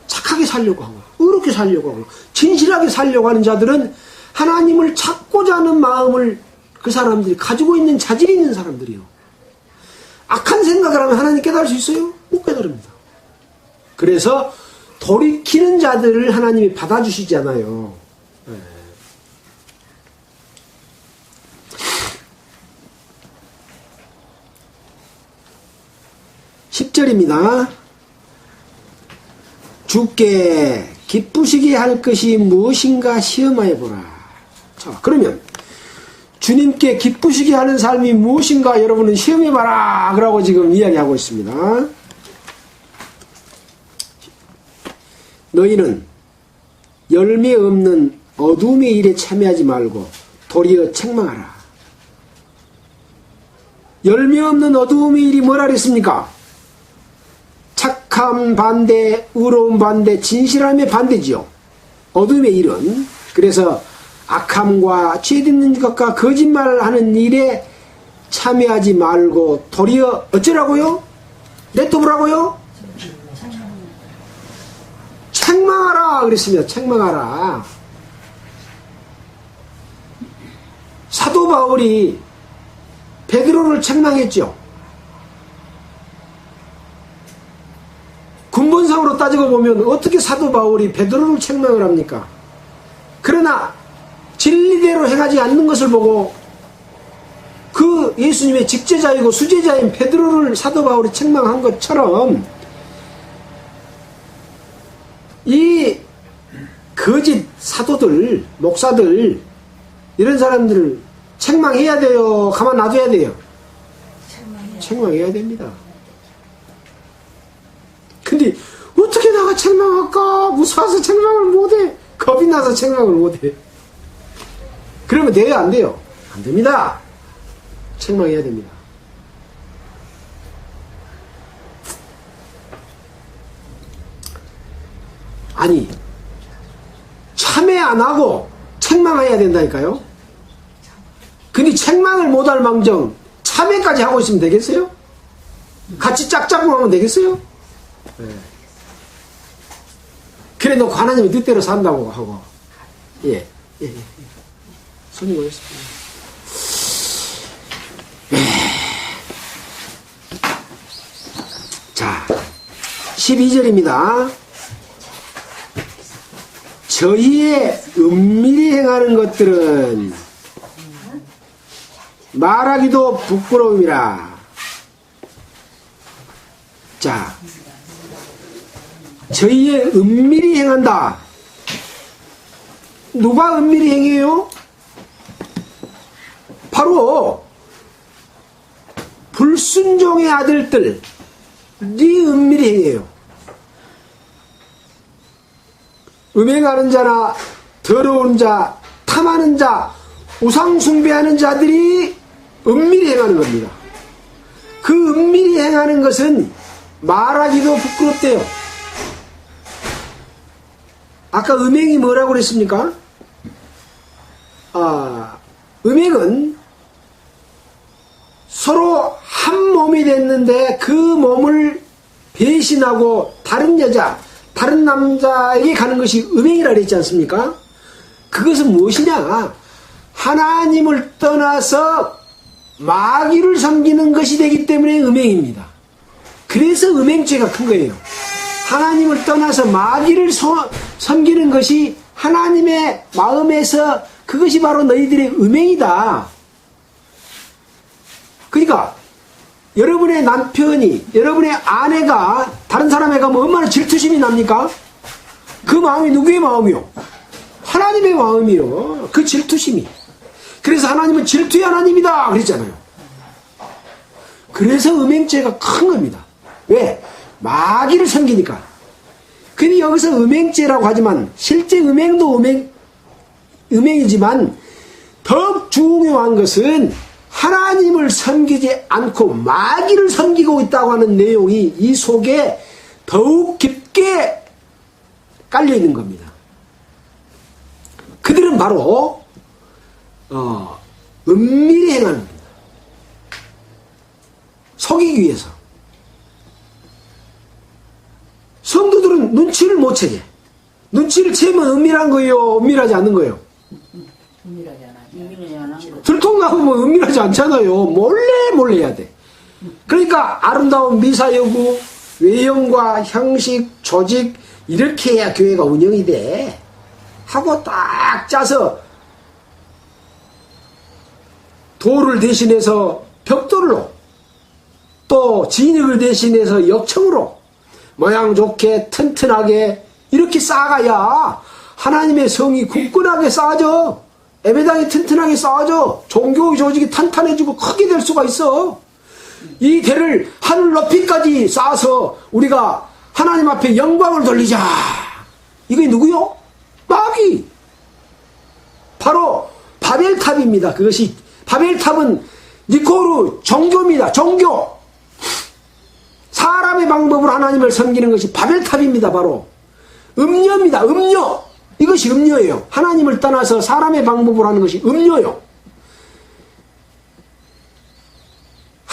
착하게 살려고 하고 의롭게 살려고 하고 진실하게 살려고 하는 자들은 하나님을 찾고자 하는 마음을 그 사람들이 가지고 있는 자질이 있는 사람들이요. 악한 생각을 하면 하나님 깨달을 수 있어요? 못 깨달습니다. 그래서 돌이키는 자들을 하나님이 받아주시잖아요. 10절입니다. 주께 기쁘시게 할 것이 무엇인가 시험하여 보라. 자, 그러면 주님께 기쁘시게 하는 삶이 무엇인가 여러분은 시험해봐라 그러고 지금 이야기하고 있습니다. 너희는 열매 없는 어둠의 일에 참여하지 말고 도리어 책망하라. 열매 없는 어두움의 일이 뭐라 그랬습니까? 착함 반대, 의로움 반대, 진실함의 반대지요. 어둠의 일은. 그래서 악함과 죄 짓는 것과 거짓말하는 일에 참여하지 말고 도리어 어쩌라고요? 냅둬보라고요? 책망하라 그랬습니다. 책망하라. 사도 바울이 베드로를 책망했죠. 근본상으로 따지고 보면 어떻게 사도 바울이 베드로를 책망을 합니까? 그러나 진리대로 행하지 않는 것을 보고 그 예수님의 직제자이고 수제자인 베드로를 사도 바울이 책망한 것처럼 이 거짓 사도들, 목사들 이런 사람들을 책망해야 돼요? 가만 놔둬야 돼요? 책망해야 됩니다. 근데 어떻게 나가 책망할까? 무서워서 책망을 못해. 겁이 나서 책망을 못해. 그러면 돼요? 안 돼요? 안 됩니다. 책망해야 됩니다. 아니, 참회 안 하고 책망해야 된다니까요? 근데 책망을 못할 망정 참회까지 하고 있으면 되겠어요? 같이 짝짝꿍 하면 되겠어요? 네. 그래 놓고 하나님의 뜻대로 산다고 하고. 예. 손이 오셨습니다. 자, 12절입니다. 저희의 은밀히 행하는 것들은 말하기도 부끄러움이라. 자, 저희의 은밀히 행한다. 누가 은밀히 행해요? 바로 불순종의 아들들, 은밀히 행해요. 음행하는 자나 더러운 자, 탐하는 자, 우상숭배하는 자들이 은밀히 행하는 겁니다. 그 은밀히 행하는 것은 말하기도 부끄럽대요. 아까 음행이 뭐라고 그랬습니까? 음행은 서로 한 몸이 됐는데 그 몸을 배신하고 다른 여자, 다른 남자에게 가는 것이 음행이라 그랬지 않습니까? 그것은 무엇이냐? 하나님을 떠나서 마귀를 섬기는 것이 되기 때문에 음행입니다. 그래서 음행죄가 큰 거예요. 하나님을 떠나서 마귀를 섬기는 것이 하나님의 마음에서 그것이 바로 너희들의 음행이다. 그러니까 여러분의 남편이, 여러분의 아내가 다른 사람에 가면 얼마나 질투심이 납니까? 그 마음이 누구의 마음이요? 하나님의 마음이요. 그 질투심이. 그래서 하나님은 질투의 하나님이다 그랬잖아요. 그래서 음행죄가 큰 겁니다. 왜? 마귀를 섬기니까. 근데 여기서 음행죄라고 하지만 실제 음행도 음행이지만 더욱 중요한 것은 하나님을 섬기지 않고 마귀를 섬기고 있다고 하는 내용이 이 속에 더욱 깊게 깔려 있는 겁니다. 그들은 바로 은밀히 행하는 겁니다. 속이기 위해서. 성도들은 눈치를 못 채게. 눈치를 채면 은밀한 거예요? 은밀하지 않는 거예요? 은밀하지 않아. 은밀하지 않은 거. 들통나면 은밀하지 않잖아요. 몰래 해야 돼. 그러니까 아름다운 미사여구, 외형과 형식, 조직 이렇게 해야 교회가 운영이 돼. 하고 딱 짜서 돌을 대신해서 벽돌로 또 진흙을 대신해서 역청으로 모양 좋게 튼튼하게 이렇게 쌓아야 하나님의 성이 굳건하게 쌓아져. 예배당이 튼튼하게 쌓아져. 종교의 조직이 탄탄해지고 크게 될 수가 있어. 이 대를 하늘 높이까지 쌓아서 우리가 하나님 앞에 영광을 돌리자. 이게 누구요? 마귀. 바로 바벨탑입니다. 그것이 바벨탑은 니코르 종교입니다. 종교. 사람의 방법으로 하나님을 섬기는 것이 바벨탑입니다. 바로 음녀입니다. 음녀. 이것이 음녀예요. 하나님을 떠나서 사람의 방법으로 하는 것이 음녀요.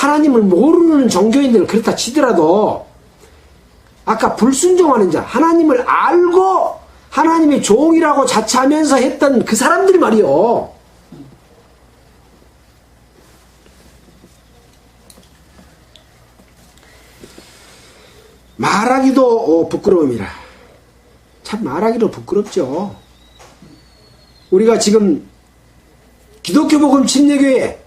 하나님을 모르는 종교인들은 그렇다 치더라도 아까 불순종하는 자, 하나님을 알고 하나님의 종이라고 자처하면서 했던 그 사람들 말이요. 말하기도 부끄러움이라. 참 말하기도 부끄럽죠. 우리가 지금 기독교 복음 침례교회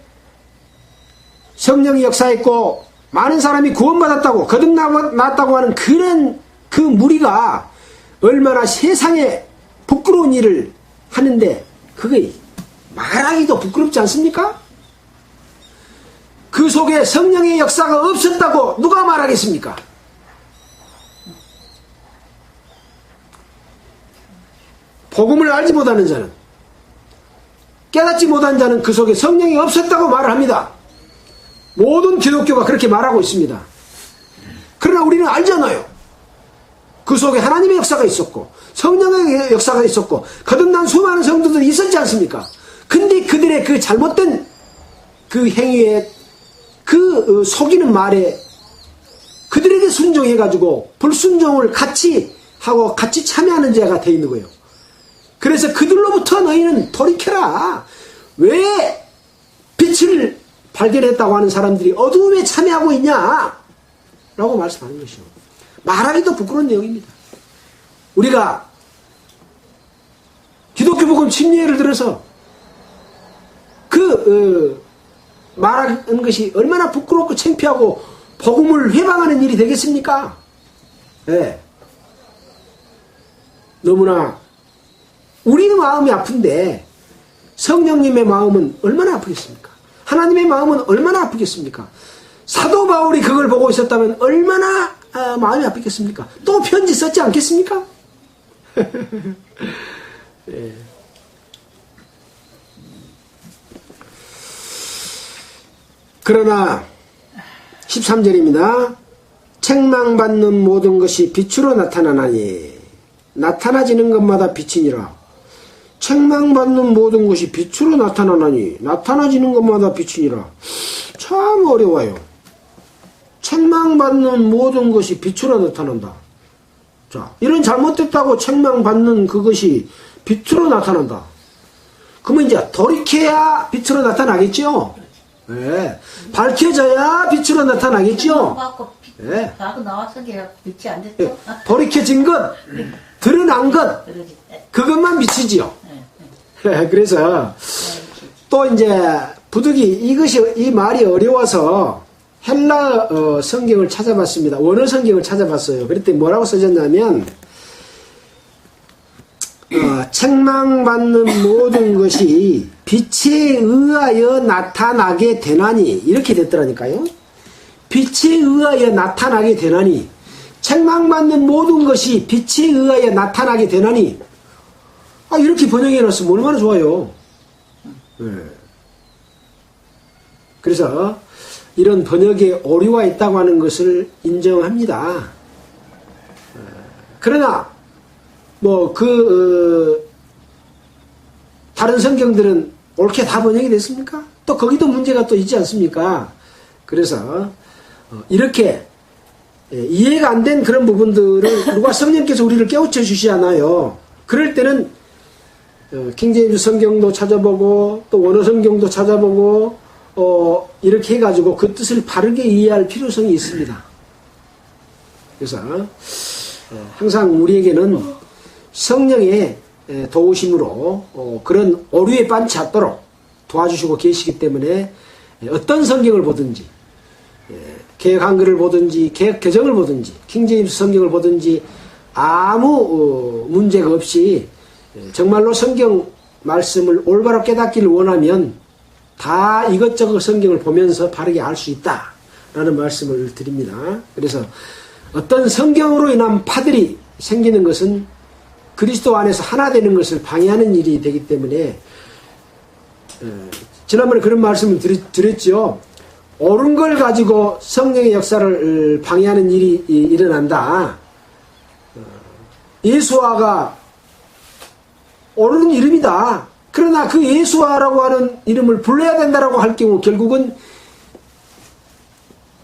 성령이 역사했고 많은 사람이 구원받았다고 거듭났다고 하는 그런 그 무리가 얼마나 세상에 부끄러운 일을 하는데 그게 말하기도 부끄럽지 않습니까? 그 속에 성령의 역사가 없었다고 누가 말하겠습니까? 복음을 알지 못하는 자는, 깨닫지 못한 자는 그 속에 성령이 없었다고 말을 합니다. 모든 기독교가 그렇게 말하고 있습니다. 그러나 우리는 알잖아요. 그 속에 하나님의 역사가 있었고 성령의 역사가 있었고 거듭난 수많은 성도들이 있었지 않습니까? 근데 그들의 그 잘못된 그 행위에 그 속이는 말에 그들에게 순종해가지고 불순종을 같이 하고 같이 참여하는 자가 되어 있는 거예요. 그래서 그들로부터 너희는 돌이켜라. 왜 빛을 발견했다고 하는 사람들이 어두움에 참여하고 있냐? 라고 말씀하는 것이요. 말하기도 부끄러운 내용입니다. 우리가 기독교 복음 침례를 들어서 말하는 것이 얼마나 부끄럽고 창피하고 복음을 회방하는 일이 되겠습니까? 네. 너무나 우리의 마음이 아픈데 성령님의 마음은 얼마나 아프겠습니까? 하나님의 마음은 얼마나 아프겠습니까? 사도 바울이 그걸 보고 있었다면 얼마나 마음이 아프겠습니까? 또 편지 썼지 않겠습니까? 네. 그러나 13절입니다. 책망받는 모든 것이 빛으로 나타나나니 나타나지는 것마다 빛이니라. 책망받는 모든 것이 빛으로 나타나나니 나타나지는 것마다 빛이니라. 참 어려워요. 책망받는 모든 것이 빛으로 나타난다. 자, 이런 잘못됐다고 책망받는 그것이 빛으로 나타난다. 그러면 이제 돌이켜야 빛으로 나타나겠죠? 네. 밝혀져야 빛으로 나타나겠죠? 네. 나도 나와서 빛이 안 됐죠? 네. 돌이켜진 것, 드러난 것, 그것만 빛이지요. 그래서 또 이제 부득이 이 말이 어려워서 헬라 성경을 찾아봤습니다. 원어 성경을 찾아봤어요. 그랬더니 뭐라고 써졌냐면 책망받는 모든 것이 빛에 의하여 나타나게 되나니 이렇게 됐더라니까요. 빛에 의하여 나타나게 되나니 책망받는 모든 것이 빛에 의하여 나타나게 되나니 이렇게 번역해 놨으면 얼마나 좋아요. 네. 그래서 이런 번역에 오류가 있다고 하는 것을 인정합니다. 그러나 다른 성경들은 옳게 다 번역이 됐습니까? 또 거기도 문제가 또 있지 않습니까? 그래서 이렇게 이해가 안 된 그런 부분들을 누가 성령께서 우리를 깨우쳐 주시지 않아요. 그럴 때는 킹제임스 성경도 찾아보고 또 원어 성경도 찾아보고 이렇게 해가지고 그 뜻을 바르게 이해할 필요성이 있습니다. 그래서 항상 우리에게는 성령의 도우심으로 그런 오류에 빠지지 않도록 도와주시고 계시기 때문에 어떤 성경을 보든지 개역 한글을 보든지 개역 개정을 보든지 킹제임스 성경을 보든지 아무 문제가 없이 정말로 성경 말씀을 올바로 깨닫기를 원하면 다 이것저것 성경을 보면서 바르게 알 수 있다라는 말씀을 드립니다. 그래서 어떤 성경으로 인한 파들이 생기는 것은 그리스도 안에서 하나 되는 것을 방해하는 일이 되기 때문에 지난번에 그런 말씀을 드렸죠. 옳은 걸 가지고 성령의 역사를 방해하는 일이 일어난다. 예수아가 옳은 이름이다. 그러나 그 예수아라고 하는 이름을 불러야 된다라고 할 경우 결국은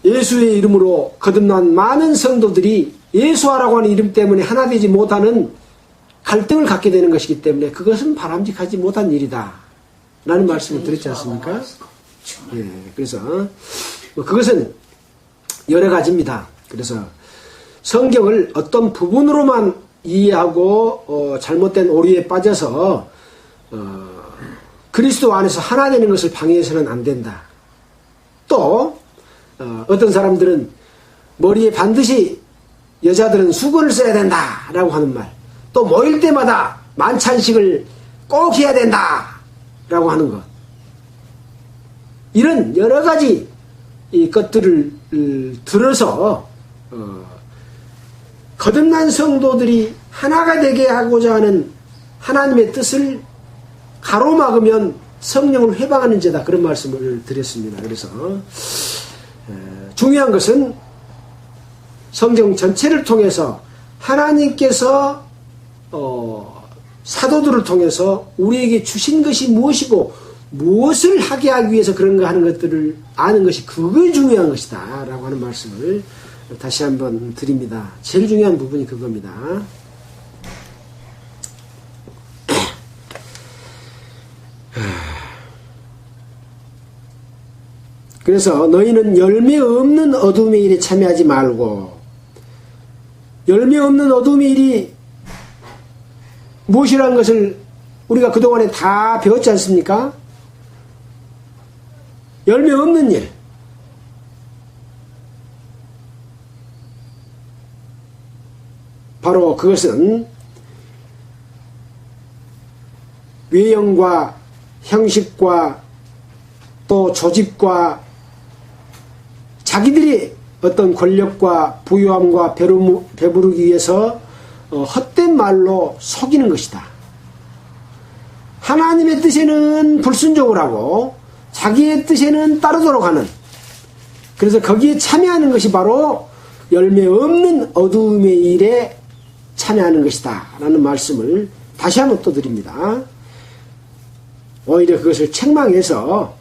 예수의 이름으로 거듭난 많은 성도들이 예수하라고 하는 이름 때문에 하나 되지 못하는 갈등을 갖게 되는 것이기 때문에 그것은 바람직하지 못한 일이다 라는 말씀을 드렸지 않습니까? 예, 그래서 그것은 여러 가지입니다. 그래서 성경을 어떤 부분으로만 이해하고 잘못된 오류에 빠져서 그리스도 안에서 하나 되는 것을 방해해서는 안 된다. 또 어떤 사람들은 머리에 반드시 여자들은 수건을 써야 된다 라고 하는 말, 또 모일 때마다 만찬식을 꼭 해야 된다 라고 하는 것, 이런 여러 가지 이 것들을 들어서 거듭난 성도들이 하나가 되게 하고자 하는 하나님의 뜻을 가로막으면 성령을 회방하는 죄다, 그런 말씀을 드렸습니다. 그래서 중요한 것은 성경 전체를 통해서 하나님께서 사도들을 통해서 우리에게 주신 것이 무엇이고 무엇을 하게 하기 위해서 그런가 하는 것들을 아는 것이 그게 중요한 것이다 라고 하는 말씀을 다시 한번 드립니다. 제일 중요한 부분이 그겁니다. 그래서 너희는 열매 없는 어둠의 일에 참여하지 말고, 열매 없는 어둠의 일이 무엇이라는 것을 우리가 그동안에 다 배웠지 않습니까? 열매 없는 일, 바로 그것은 외형과 형식과 또 조직과 자기들이 어떤 권력과 부유함과 배부르기 위해서 헛된 말로 속이는 것이다. 하나님의 뜻에는 불순종을 하고 자기의 뜻에는 따르도록 하는, 그래서 거기에 참여하는 것이 바로 열매 없는 어두움의 일에 참여하는 것이다 라는 말씀을 다시 한번 또 드립니다. 오히려 그것을 책망해서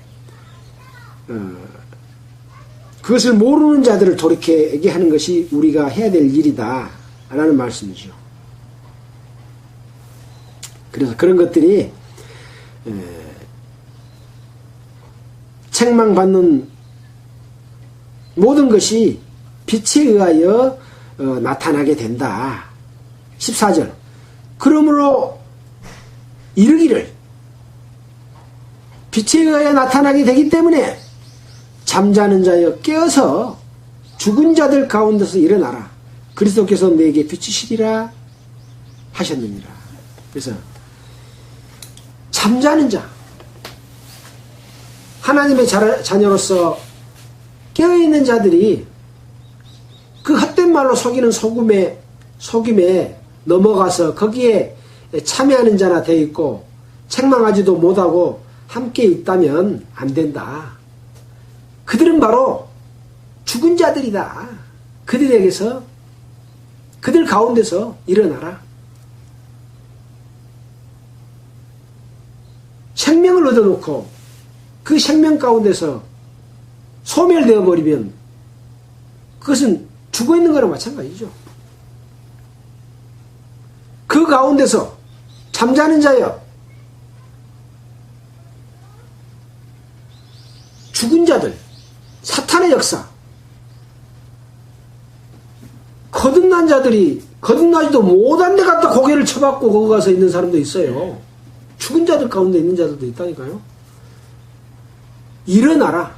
그것을 모르는 자들을 돌이키게 하는 것이 우리가 해야 될 일이다 라는 말씀이죠. 그래서 그런 것들이 책망받는 모든 것이 빛에 의하여 나타나게 된다. 14절, 그러므로 이르기를 빛에 의하여 나타나게 되기 때문에 잠자는 자여 깨어서 죽은 자들 가운데서 일어나라. 그리스도께서 내게 비추시리라 하셨느니라. 그래서 잠자는 자, 하나님의 자녀로서 깨어있는 자들이 그 헛된 말로 속이는 속임에 넘어가서 거기에 참여하는 자나 되어 있고 책망하지도 못하고 함께 있다면 안 된다. 그들은 바로 죽은 자들이다. 그들 가운데서 일어나라. 생명을 얻어놓고 그 생명 가운데서 소멸되어 버리면 그것은 죽어있는 거랑 마찬가지죠. 그 가운데서 잠자는 자여, 죽은 자들, 사탄의 역사, 거듭난 자들이 거듭나지도 못한 데 갖다 고개를 쳐박고 거기 가서 있는 사람도 있어요. 죽은 자들 가운데 있는 자들도 있다니까요. 일어나라.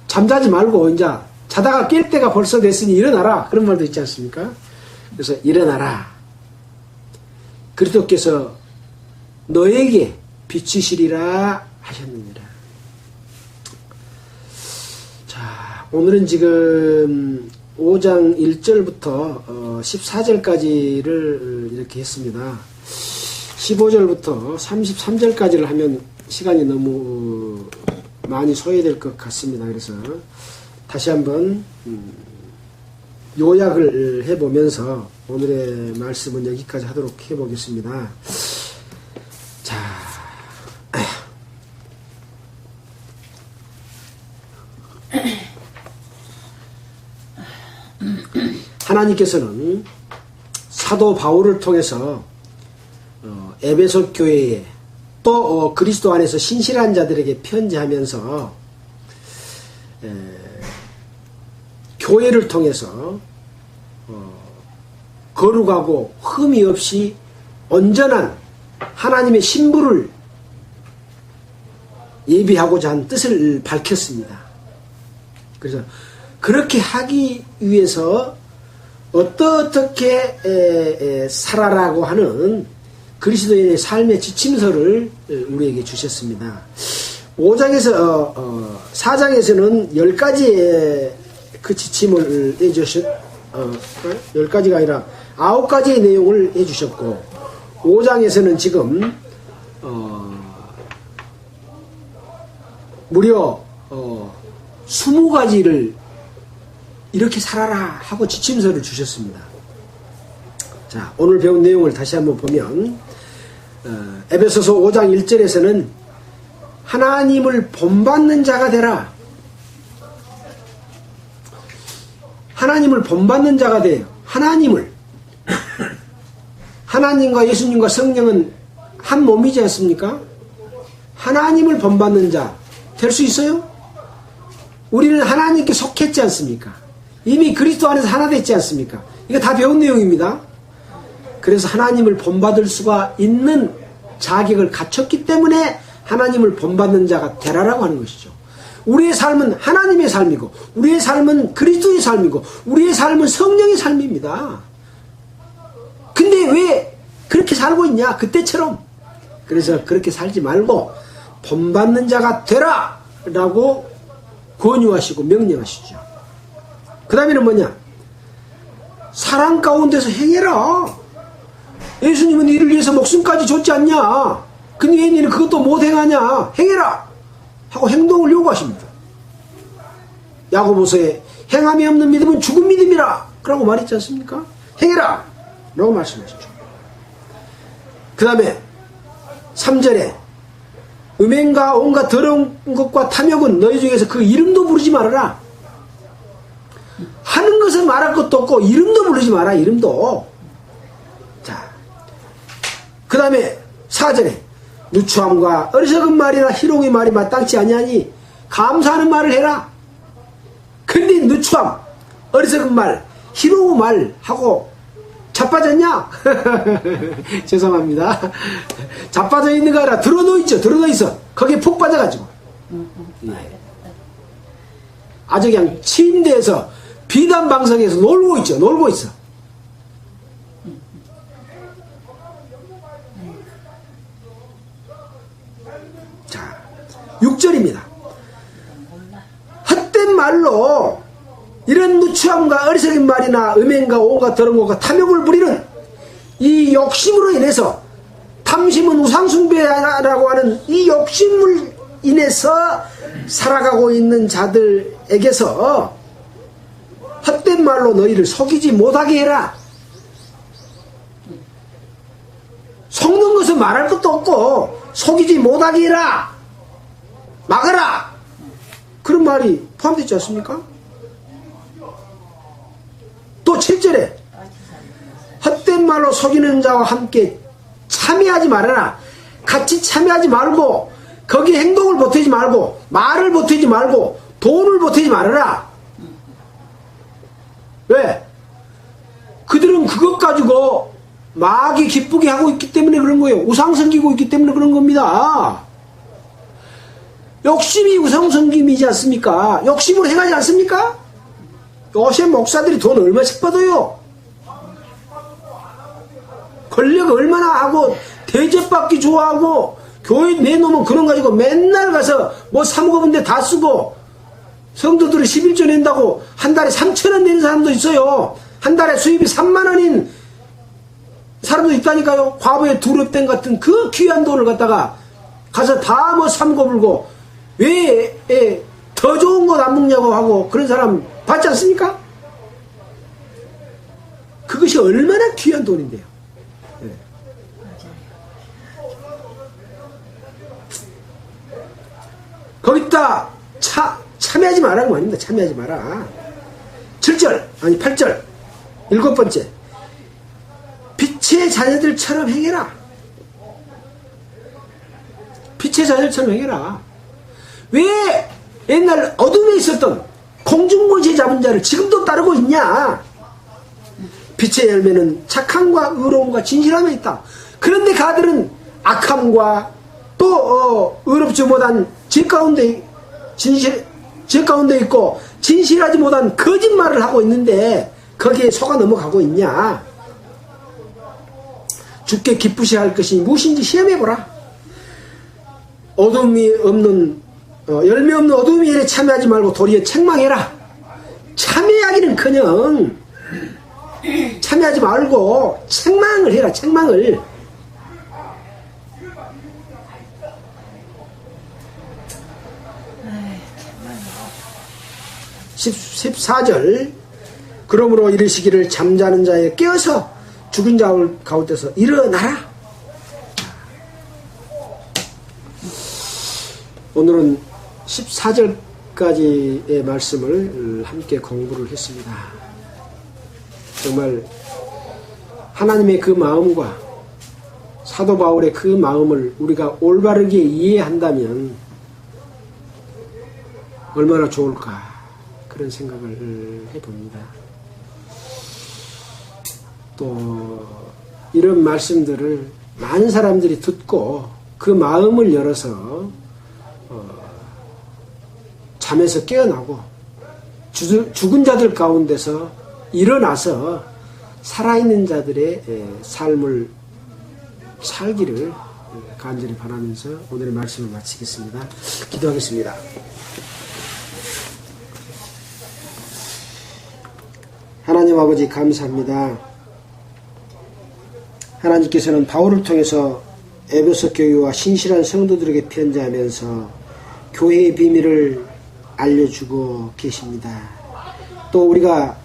잠자지 말고 이제 자다가 깰 때가 벌써 됐으니 일어나라. 그런 말도 있지 않습니까? 그래서 일어나라. 그리스도께서 너에게 비추시리라 하셨느니라. 자, 오늘은 지금 5장 1절부터 14절까지를 이렇게 했습니다. 15절부터 33절까지를 하면 시간이 너무 많이 소요될 것 같습니다. 그래서 다시 한번 요약을 해보면서 오늘의 말씀은 여기까지 하도록 해보겠습니다. 자, 하나님께서는 사도 바울을 통해서 에베소 교회에 또 그리스도 안에서 신실한 자들에게 편지하면서 교회를 통해서 거룩하고 흠이 없이 온전한 하나님의 신부를 예비하고자 한 뜻을 밝혔습니다. 그래서 그렇게 하기 위해서 어떻게 살아라고 하는 그리스도인의 삶의 지침서를 우리에게 주셨습니다. 4장에서는 10가지의 그 지침을 해주셨, 10가지가 아니라 9가지의 내용을 해주셨고, 5장에서는 지금, 무려, 20가지를 이렇게 살아라 하고 지침서를 주셨습니다. 자, 오늘 배운 내용을 다시 한번 보면, 에베소서 5장 1절에서는 하나님을 본받는 자가 되라. 하나님을 본받는 자가 돼요. 하나님과 예수님과 성령은 한 몸이지 않습니까? 하나님을 본받는 자 될 수 있어요? 우리는 하나님께 속했지 않습니까? 이미 그리스도 안에서 하나 됐지 않습니까? 이거 다 배운 내용입니다. 그래서 하나님을 본받을 수가 있는 자격을 갖췄기 때문에 하나님을 본받는 자가 되라라고 하는 것이죠. 우리의 삶은 하나님의 삶이고, 우리의 삶은 그리스도의 삶이고, 우리의 삶은 성령의 삶입니다. 근데 왜 그렇게 살고 있냐? 그때처럼. 그래서 그렇게 살지 말고 본받는 자가 되라 라고 권유하시고 명령하시죠. 그 다음에는 뭐냐? 사랑 가운데서 행해라. 예수님은 이를 위해서 목숨까지 줬지 않냐? 근데 왜 너는 그것도 못 행하냐? 행해라 하고 행동을 요구하십니다. 야고보서에 행함이 없는 믿음은 죽은 믿음이라 그라고 말했지 않습니까? 행해라 라고 말씀하시죠. 그 다음에 3절에 음행과 온갖 더러운 것과 탐욕은 너희 중에서 그 이름도 부르지 말아라. 하는 것은 말할 것도 없고 이름도 부르지 마라. 이름도. 자, 그 다음에 4절에 누추함과 어리석은 말이나 희롱의 말이 마땅치 아니하니 감사하는 말을 해라. 근데 누추함, 어리석은 말, 희롱의 말하고 자빠졌냐? 죄송합니다. 자빠져 있는 거 아니라 들어놓여 있죠. 들어놓여 있어. 거기에 푹 빠져가지고. 네. 아주 그냥 침대에서 비단 방석에서 놀고 있죠. 놀고 있어. 자, 6절입니다. 헛된 말로 이런 누추함과 어리석은 말이나 음행과 오가 더러운 것과 탐욕을 부리는 이 욕심으로 인해서, 탐심은 우상숭배라고 하는 이 욕심을 인해서 살아가고 있는 자들에게서 헛된 말로 너희를 속이지 못하게 해라. 속는 것은 말할 것도 없고 속이지 못하게 해라. 막아라. 그런 말이 포함되지 않습니까? 또 7절에 헛된 말로 속이는 자와 함께 참여하지 말아라. 같이 참여하지 말고 거기에 행동을 보태지 말고 말을 보태지 말고 돈을 보태지 말아라. 왜? 그들은 그것 가지고 마귀 기쁘게 하고 있기 때문에 그런 거예요. 우상 섬기고 있기 때문에 그런 겁니다. 욕심이 우상 섬김이지 않습니까? 욕심으로 행하지 않습니까? 요새 목사들이 돈 얼마씩 받아요? 권력 얼마나 하고 대접받기 좋아하고 교회 내놓으면 그런 가지고 맨날 가서 뭐 사먹어본데 다 쓰고, 성도들이 11조 낸다고 한 달에 3,000원 내는 사람도 있어요. 한 달에 수입이 3만 원인 사람도 있다니까요. 과부의 두릅댐 같은 그 귀한 돈을 갖다가 가서 다 뭐 삼고불고 왜 더 좋은 것 안 먹냐고 하고 그런 사람 봤지 않습니까? 그것이 얼마나 귀한 돈인데요. 네. 거기다 참여하지 말라는 거 아닙니다. 참여하지 마라. 7절 아니 8절 7번째, 빛의 자녀들처럼 행해라. 빛의 자녀들처럼 행해라. 왜 옛날 어둠에 있었던 공중고지에 잡은 자를 지금도 따르고 있냐? 빛의 열매는 착함과 의로움과 진실함에 있다. 그런데 가들은 악함과 또 의롭지 못한 죄 가운데 있고 진실하지 못한 거짓말을 하고 있는데 거기에 속아 넘어가고 있냐? 주께 기쁘셔야 할 것이 무엇인지 시험해보라. 어둠이 없는 열매 없는 어둠의 일에 참여하지 말고 도리어 책망해라. 참여하기는커녕 참여하지 말고 책망을 해라. 책망을. 14절, 그러므로 이르시기를 잠자는 자에 깨어서 죽은 자 가운데서 일어나라. 오늘은 14절까지의 말씀을 함께 공부를 했습니다. 정말 하나님의 그 마음과 사도 바울의 그 마음을 우리가 올바르게 이해한다면 얼마나 좋을까, 그런 생각을 해봅니다. 또 이런 말씀들을 많은 사람들이 듣고 그 마음을 열어서 잠에서 깨어나고 죽은 자들 가운데서 일어나서 살아있는 자들의 삶을 살기를 간절히 바라면서 오늘의 말씀을 마치겠습니다. 기도하겠습니다. 하나님 아버지 감사합니다. 하나님께서는 바울을 통해서 에베소 교회와 신실한 성도들에게 편지하면서 교회의 비밀을 알려주고 계십니다. 또 우리가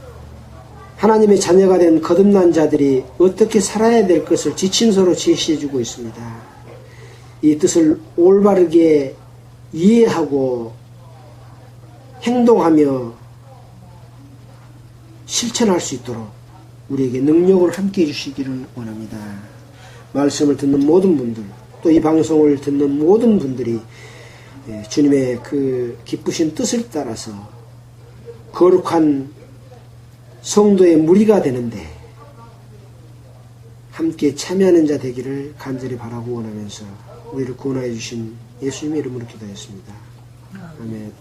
하나님의 자녀가 된 거듭난 자들이 어떻게 살아야 될 것을 지침서로 제시해주고 있습니다. 이 뜻을 올바르게 이해하고 행동하며 실천할 수 있도록 우리에게 능력을 함께 해주시기를 원합니다. 말씀을 듣는 모든 분들, 또 이 방송을 듣는 모든 분들이 주님의 그 기쁘신 뜻을 따라서 거룩한 성도의 무리가 되는데 함께 참여하는 자 되기를 간절히 바라고 원하면서 우리를 구원하여 주신 예수님의 이름으로 기도했습니다. 아멘.